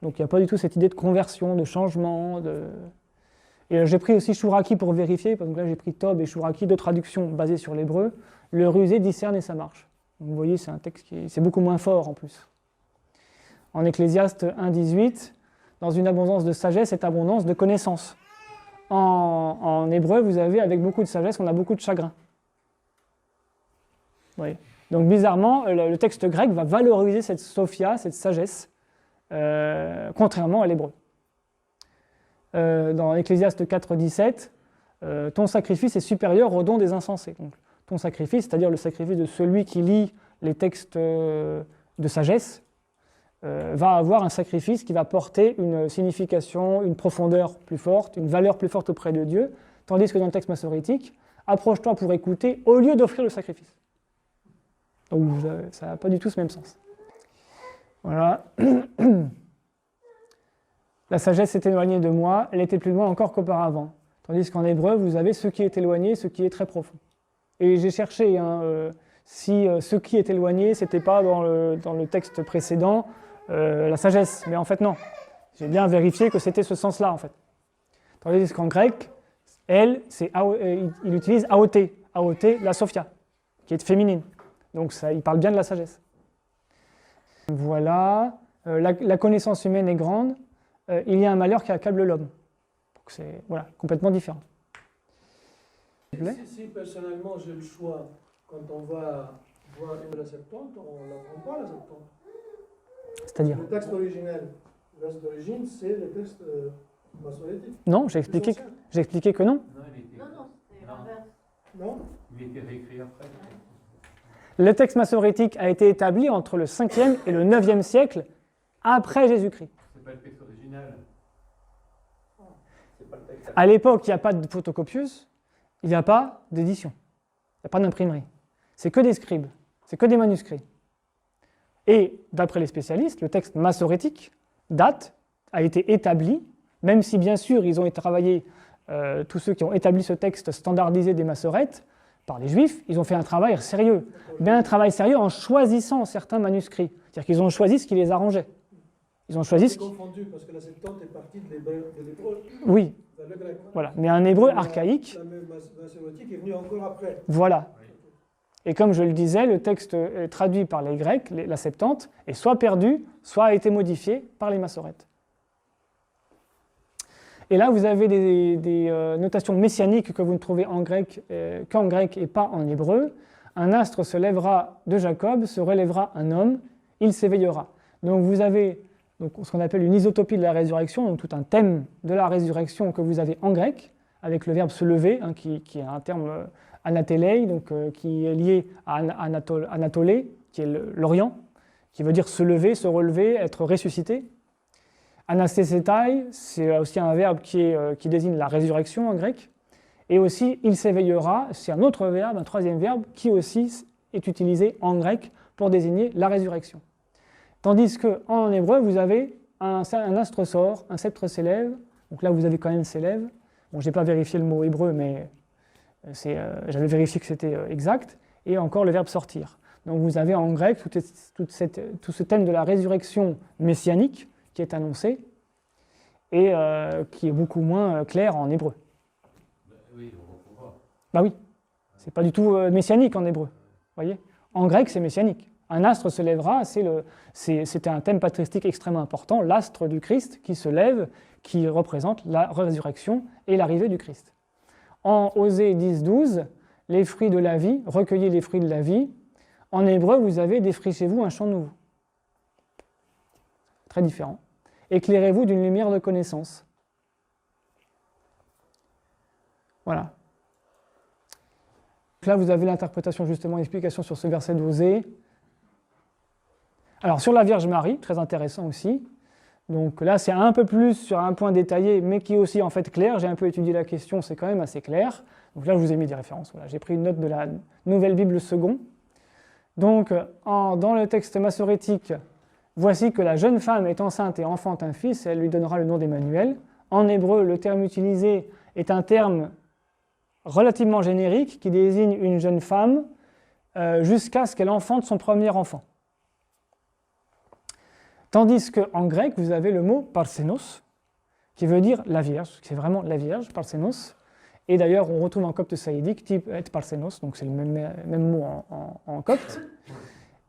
S1: Donc il n'y a pas du tout cette idée de conversion, de changement. Et j'ai pris aussi Chouraki pour vérifier, parce que là j'ai pris Tob et Chouraki, deux traductions basées sur l'hébreu. Le rusé discerne et ça marche. Donc, vous voyez, c'est un texte c'est beaucoup moins fort en plus. En Ecclésiaste 1.18, dans une abondance de sagesse est abondance de connaissance. En hébreu, vous avez avec beaucoup de sagesse, on a beaucoup de chagrin. Vous voyez. Donc bizarrement, le texte grec va valoriser cette sophia, cette sagesse, contrairement à l'hébreu. Dans Ecclésiaste 4.17, ton sacrifice est supérieur au don des insensés. Donc, ton sacrifice, c'est-à-dire le sacrifice de celui qui lit les textes de sagesse, va avoir un sacrifice qui va porter une signification, une profondeur plus forte, une valeur plus forte auprès de Dieu, tandis que dans le texte massorétique, approche-toi pour écouter au lieu d'offrir le sacrifice. Donc ça n'a pas du tout ce même sens. Voilà. La sagesse s'est éloignée de moi, elle était plus loin encore qu'auparavant. Tandis qu'en hébreu, vous avez ce qui est éloigné, ce qui est très profond. Et j'ai cherché si ce qui est éloigné, ce n'était pas dans le texte précédent, la sagesse. Mais en fait, non. J'ai bien vérifié que c'était ce sens-là, en fait. Tandis qu'en grec, elle, il utilise aoté, la sophia, qui est féminine. Donc il parle bien de la sagesse. Voilà. La connaissance humaine est grande. Il y a un malheur qui accable l'homme. Donc c'est complètement différent.
S5: Si personnellement j'ai le choix, quand on va voir la Septante, on ne l'apprend pas la Septante.
S1: C'est-à-dire ?
S5: Le texte originel, le verset d'origine, c'est le texte massorétique.
S1: Non, j'ai expliqué que non.
S6: Non,
S3: c'est l'inverse.
S5: Non.
S6: il était réécrit après.
S1: Le texte massorétique a été établi entre le 5e et le 9e siècle après Jésus-Christ.
S6: C'est pas le texte original.
S1: À l'époque, il n'y a pas de photocopieuse, il n'y a pas d'édition, il n'y a pas d'imprimerie. C'est que des scribes, c'est que des manuscrits. Et d'après les spécialistes, le texte massorétique a été établi, même si bien sûr ils ont travaillé, tous ceux qui ont établi ce texte standardisé des massorètes, par les Juifs, ils ont fait un travail sérieux. Mais un travail sérieux en choisissant certains manuscrits. C'est-à-dire qu'ils ont choisi ce qui les arrangeait. Ils ont choisi
S5: C'est confondu parce que la Septante est partie de l'hébreu
S1: Oui,
S5: vers le grec.
S1: voilà. Mais un hébreu archaïque,
S5: La massorétique est venue encore après.
S1: voilà. Et comme je le disais, le texte traduit par les Grecs, la Septante, est soit perdu, soit a été modifié par les Massorètes. Et là, vous avez des notations messianiques que vous ne trouvez en grec, qu'en grec et pas en hébreu. Un astre se lèvera de Jacob, se relèvera un homme, il s'éveillera. Donc vous avez ce qu'on appelle une isotopie de la résurrection, donc tout un thème de la résurrection que vous avez en grec, avec le verbe se lever, hein, qui est un terme anatélei, donc qui est lié à anatolé, qui est l'Orient, qui veut dire se lever, se relever, être ressuscité. Anastesetai, c'est aussi un verbe qui désigne la résurrection en grec. Et aussi, il s'éveillera, c'est un autre verbe, un troisième verbe, qui aussi est utilisé en grec pour désigner la résurrection. Tandis qu'en hébreu, vous avez un astre sort, un sceptre s'élève, donc là vous avez quand même s'élève. Bon, je n'ai pas vérifié le mot hébreu, mais j'avais vérifié que c'était exact. Et encore le verbe sortir. Donc vous avez en grec tout ce thème de la résurrection messianique, qui est annoncé et qui est beaucoup moins clair en hébreu.
S6: Oui, on comprend.
S1: Bah oui, c'est pas du tout messianique en hébreu. Voyez, en grec, c'est messianique. Un astre se lèvera, c'était un thème patristique extrêmement important, l'astre du Christ qui se lève, qui représente la résurrection et l'arrivée du Christ. En Osée 10-12, les fruits de la vie, recueillez les fruits de la vie. En hébreu, vous avez défrichez-vous un champ nouveau. Très différent. Éclairez-vous d'une lumière de connaissance. Voilà. Donc là, vous avez l'interprétation, justement, l'explication sur ce verset d'Osée. Alors, sur la Vierge Marie, très intéressant aussi. Donc là, c'est un peu plus sur un point détaillé, mais qui est aussi en fait clair. J'ai un peu étudié la question, c'est quand même assez clair. Donc là, je vous ai mis des références. Voilà. J'ai pris une note de la Nouvelle Bible Second. Donc, dans le texte massorétique, voici que la jeune femme est enceinte et enfante un fils, et elle lui donnera le nom d'Emmanuel. En hébreu, le terme utilisé est un terme relativement générique qui désigne une jeune femme jusqu'à ce qu'elle enfante son premier enfant. Tandis qu'en grec, vous avez le mot parsenos, qui veut dire la Vierge, c'est vraiment la Vierge, parsenos. Et d'ailleurs, on retrouve en copte saïdique, type et parsenos, donc c'est le même mot en copte.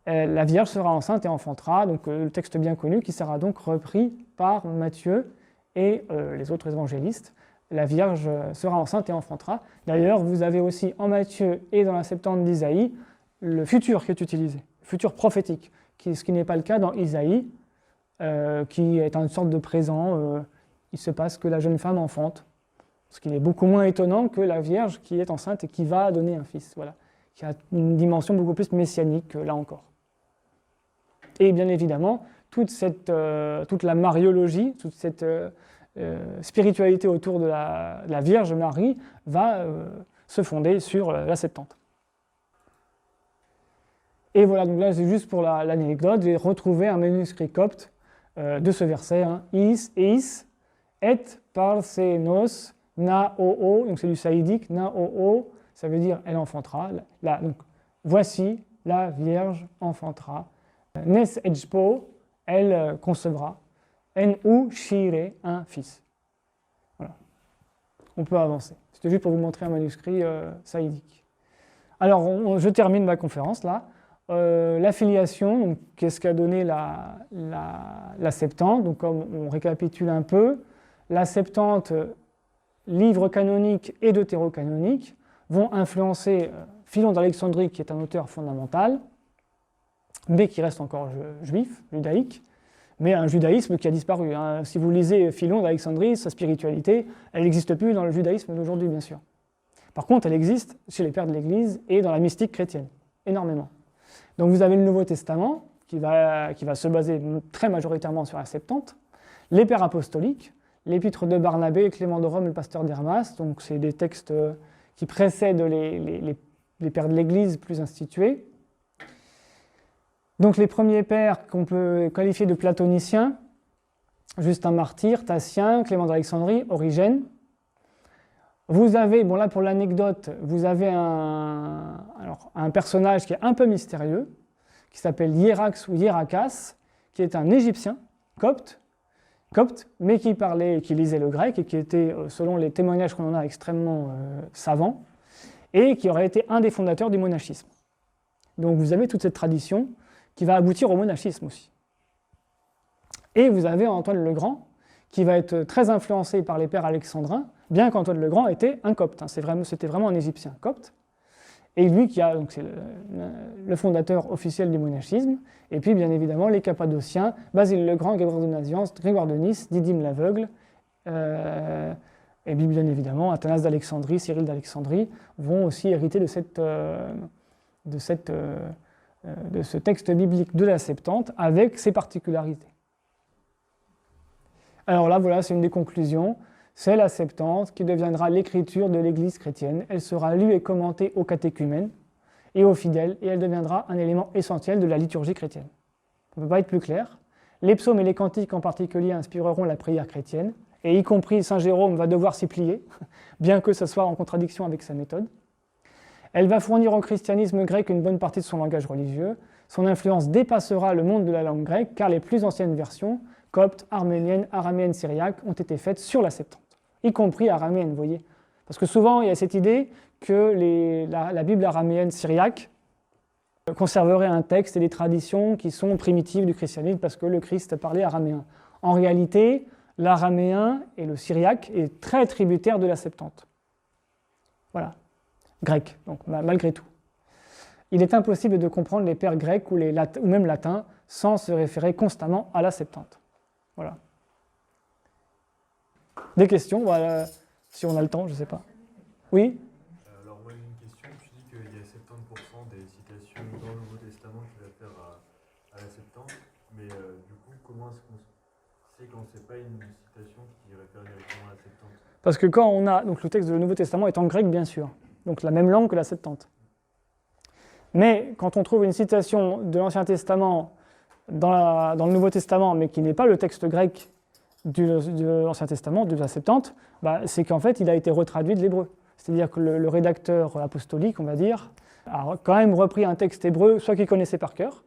S1: La Vierge sera enceinte et enfantera, donc le texte bien connu qui sera donc repris par Matthieu et les autres évangélistes. La Vierge sera enceinte et enfantera. D'ailleurs, vous avez aussi en Matthieu et dans la Septante d'Isaïe le futur qui est utilisé, le futur prophétique, ce qui n'est pas le cas dans Isaïe, qui est une sorte de présent. Il se passe que la jeune femme enfante, ce qui est beaucoup moins étonnant que la Vierge qui est enceinte et qui va donner un fils, voilà, qui a une dimension beaucoup plus messianique, là encore. Et bien évidemment, toute la mariologie, toute cette spiritualité autour de la Vierge Marie va se fonder sur la Septante. Et voilà, donc là c'est juste pour l'anecdote, j'ai retrouvé un manuscrit copte de ce verset, hein, Is et parsenos na-o-o, donc c'est du saïdique, na-o-o, ça veut dire elle enfantera, donc voici la Vierge enfantera, nes ejpo, elle concevra, en-u shire, un fils. Voilà, on peut avancer. C'était juste pour vous montrer un manuscrit saïdique. Alors, je termine ma conférence là. La filiation, qu'est-ce qu'a donné la Septante? Donc, comme on récapitule un peu, la Septante, livres canoniques et deutérocanoniques, vont influencer Philon d'Alexandrie, qui est un auteur fondamental, mais qui reste encore juif, judaïque, mais un judaïsme qui a disparu. Hein. Si vous lisez Philon d'Alexandrie, sa spiritualité, elle n'existe plus dans le judaïsme d'aujourd'hui, bien sûr. Par contre, elle existe chez les pères de l'Église et dans la mystique chrétienne, énormément. Donc vous avez le Nouveau Testament, qui va se baser très majoritairement sur la Septante, les pères apostoliques, l'épître de Barnabé, Clément de Rome, le pasteur d'Hermas, donc c'est des textes qui précèdent les pères de l'Église plus institués. Donc les premiers pères qu'on peut qualifier de platoniciens, Justin Martyr, Tatien, Clément d'Alexandrie, Origène. Vous avez, bon là pour l'anecdote, vous avez un personnage qui est un peu mystérieux, qui s'appelle Hiérax ou Hiérakas, qui est un Égyptien, copte, mais qui parlait et qui lisait le grec et qui était, selon les témoignages qu'on en a, extrêmement savant, et qui aurait été un des fondateurs du monachisme. Donc vous avez toute cette tradition qui va aboutir au monachisme aussi. Et vous avez Antoine le Grand, qui va être très influencé par les pères alexandrins, bien qu'Antoine le Grand était un copte. C'était vraiment un égyptien copte. Et lui, donc c'est le fondateur officiel du monachisme. Et puis, bien évidemment, les Cappadociens, Basile le Grand, Gabriel de Nazianze, Grégoire de Nice, Didyme l'aveugle, et puis, bien évidemment, Athanas d'Alexandrie, Cyril d'Alexandrie, vont aussi hériter de ce texte biblique de la Septante, avec ses particularités. Alors là, voilà, c'est une des conclusions. C'est la Septante qui deviendra l'écriture de l'Église chrétienne. Elle sera lue et commentée aux catéchumènes et aux fidèles, et elle deviendra un élément essentiel de la liturgie chrétienne. On ne peut pas être plus clair. Les psaumes et les cantiques en particulier inspireront la prière chrétienne, et y compris Saint Jérôme va devoir s'y plier, bien que ce soit en contradiction avec sa méthode. Elle va fournir au christianisme grec une bonne partie de son langage religieux. Son influence dépassera le monde de la langue grecque, car les plus anciennes versions, coptes, arméniennes, araméennes, syriaques, ont été faites sur la Septante, y compris araméenne, vous voyez. Parce que souvent, il y a cette idée que la Bible araméenne syriaque conserverait un texte et des traditions qui sont primitives du christianisme parce que le Christ parlait araméen. En réalité, l'araméen et le syriaque est très tributaire de la Septante. Voilà, grec, donc malgré tout. Il est impossible de comprendre les pères grecs ou même latins sans se référer constamment à la Septante. Voilà. Des questions, voilà, si on a le temps, je ne sais pas. Oui ?
S8: Alors moi j'ai une question, tu dis qu'il y a 70% des citations dans le Nouveau Testament qui réfèrent à la Septante, mais du coup comment est-ce qu'on sait quand c'est pas une citation qui réfère directement à la Septante?
S1: Parce que quand on a, donc le texte du Nouveau Testament est en grec bien sûr, donc la même langue que la Septante. Mais quand on trouve une citation de l'Ancien Testament dans le Nouveau Testament, mais qui n'est pas le texte grec de l'Ancien Testament, de la Septante, c'est qu'en fait, il a été retraduit de l'hébreu. C'est-à-dire que le rédacteur apostolique, on va dire, a quand même repris un texte hébreu, soit qu'il connaissait par cœur,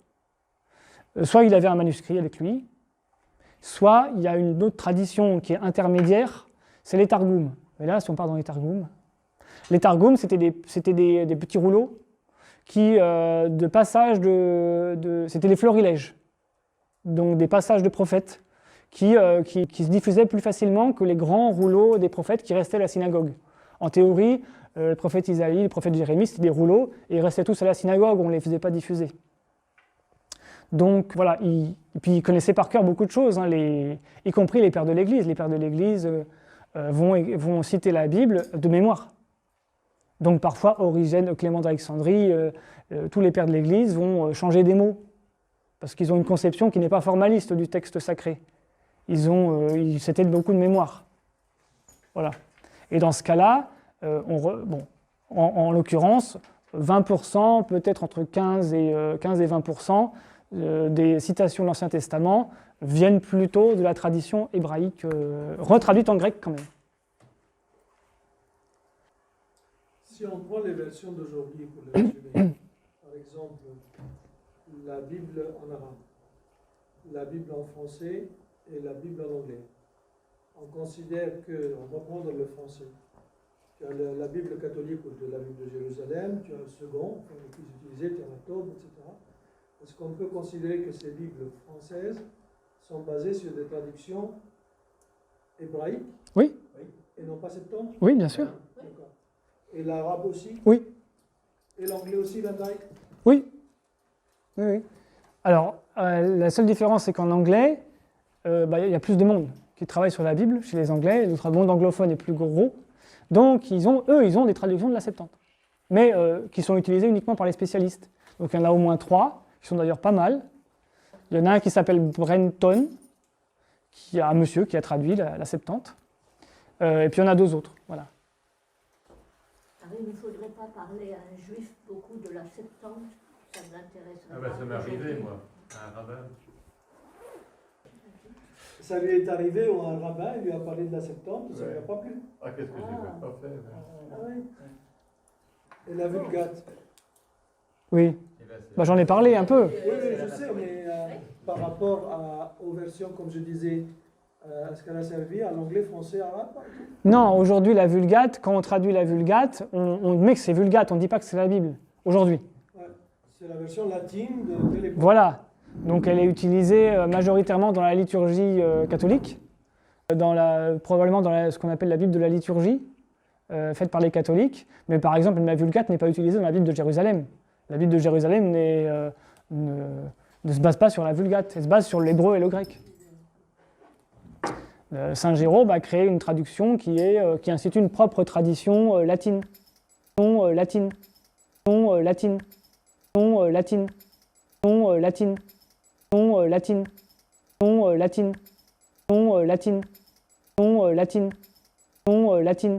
S1: soit il avait un manuscrit avec lui, soit il y a une autre tradition qui est intermédiaire, c'est les Targums. Et là, si on part dans les Targums, c'était des petits rouleaux de passages c'était des florilèges, donc des passages de prophètes qui se diffusaient plus facilement que les grands rouleaux des prophètes qui restaient à la synagogue. En théorie, le prophète Isaïe, le prophète Jérémie, c'était des rouleaux, et ils restaient tous à la synagogue, on ne les faisait pas diffuser. Donc voilà, puis ils connaissaient par cœur beaucoup de choses, y compris les pères de l'Église. Les pères de l'Église vont citer la Bible de mémoire. Donc parfois, Origène, Clément d'Alexandrie, tous les pères de l'Église vont changer des mots, parce qu'ils ont une conception qui n'est pas formaliste du texte sacré. C'était beaucoup de mémoire. Voilà. Et dans ce cas-là, en l'occurrence, 20%, peut-être entre 15 et 20% des citations de l'Ancien Testament viennent plutôt de la tradition hébraïque, retraduite en grec quand même.
S5: Si on prend les versions d'aujourd'hui pour les résumer, par exemple, la Bible en arabe, la Bible en français et la Bible en anglais, on considère on va prendre le français. Tu as la Bible catholique ou de la Bible de Jérusalem, tu as le second, le plus utilisé, tu as la Tobe, etc. Est-ce qu'on peut considérer que ces Bibles françaises sont basées sur des traductions hébraïques?
S1: Oui.
S5: Et non pas septante?
S1: Oui, bien sûr.
S5: D'accord. Et l'arabe aussi?
S1: Oui.
S5: Et l'anglais aussi, l'anglais?
S1: Oui. Oui. Alors, la seule différence, c'est qu'en anglais, il y a plus de monde qui travaille sur la Bible chez les Anglais. Le monde anglophone est plus gros. Donc, ils ont des traductions de la Septante, mais qui sont utilisées uniquement par les spécialistes. Donc, il y en a au moins 3, qui sont d'ailleurs pas mal. Il y en a un qui s'appelle Brenton, un monsieur qui a traduit la Septante. Et puis, il y en a 2 autres. Voilà.
S3: Il ne faudrait pas parler à un juif beaucoup de la Septante, ça m'intéresse.
S6: Ça m'est arrivé, moi, à un rabbin.
S5: Ça lui est arrivé où un rabbin lui a parlé de la Septante, ça ne lui a pas plu.
S6: Ah, qu'est-ce que j'ai pas fait
S5: Ah oui. Et la Vulgate.
S1: Oui. J'en ai parlé un peu.
S5: Oui, je sais, mais par rapport aux versions, comme je disais, à ce qu'elle a servi à l'anglais, français, arabe?
S1: Non, aujourd'hui, la Vulgate, quand on traduit la Vulgate, on met que c'est Vulgate, on ne dit pas que c'est la Bible, aujourd'hui.
S5: Ouais, c'est la version latine de l'époque.
S1: Voilà. Donc elle est utilisée majoritairement dans la liturgie catholique, probablement dans ce qu'on appelle la Bible de la liturgie, faite par les catholiques. Mais par exemple, la Vulgate n'est pas utilisée dans la Bible de Jérusalem. La Bible de Jérusalem ne se base pas sur la Vulgate, elle se base sur l'hébreu et le grec. Saint Jérôme a créé une traduction qui institue une propre tradition latine. Latine. Latine. Latine. Latine. Latine. Latine. Latine. Latine. Latine.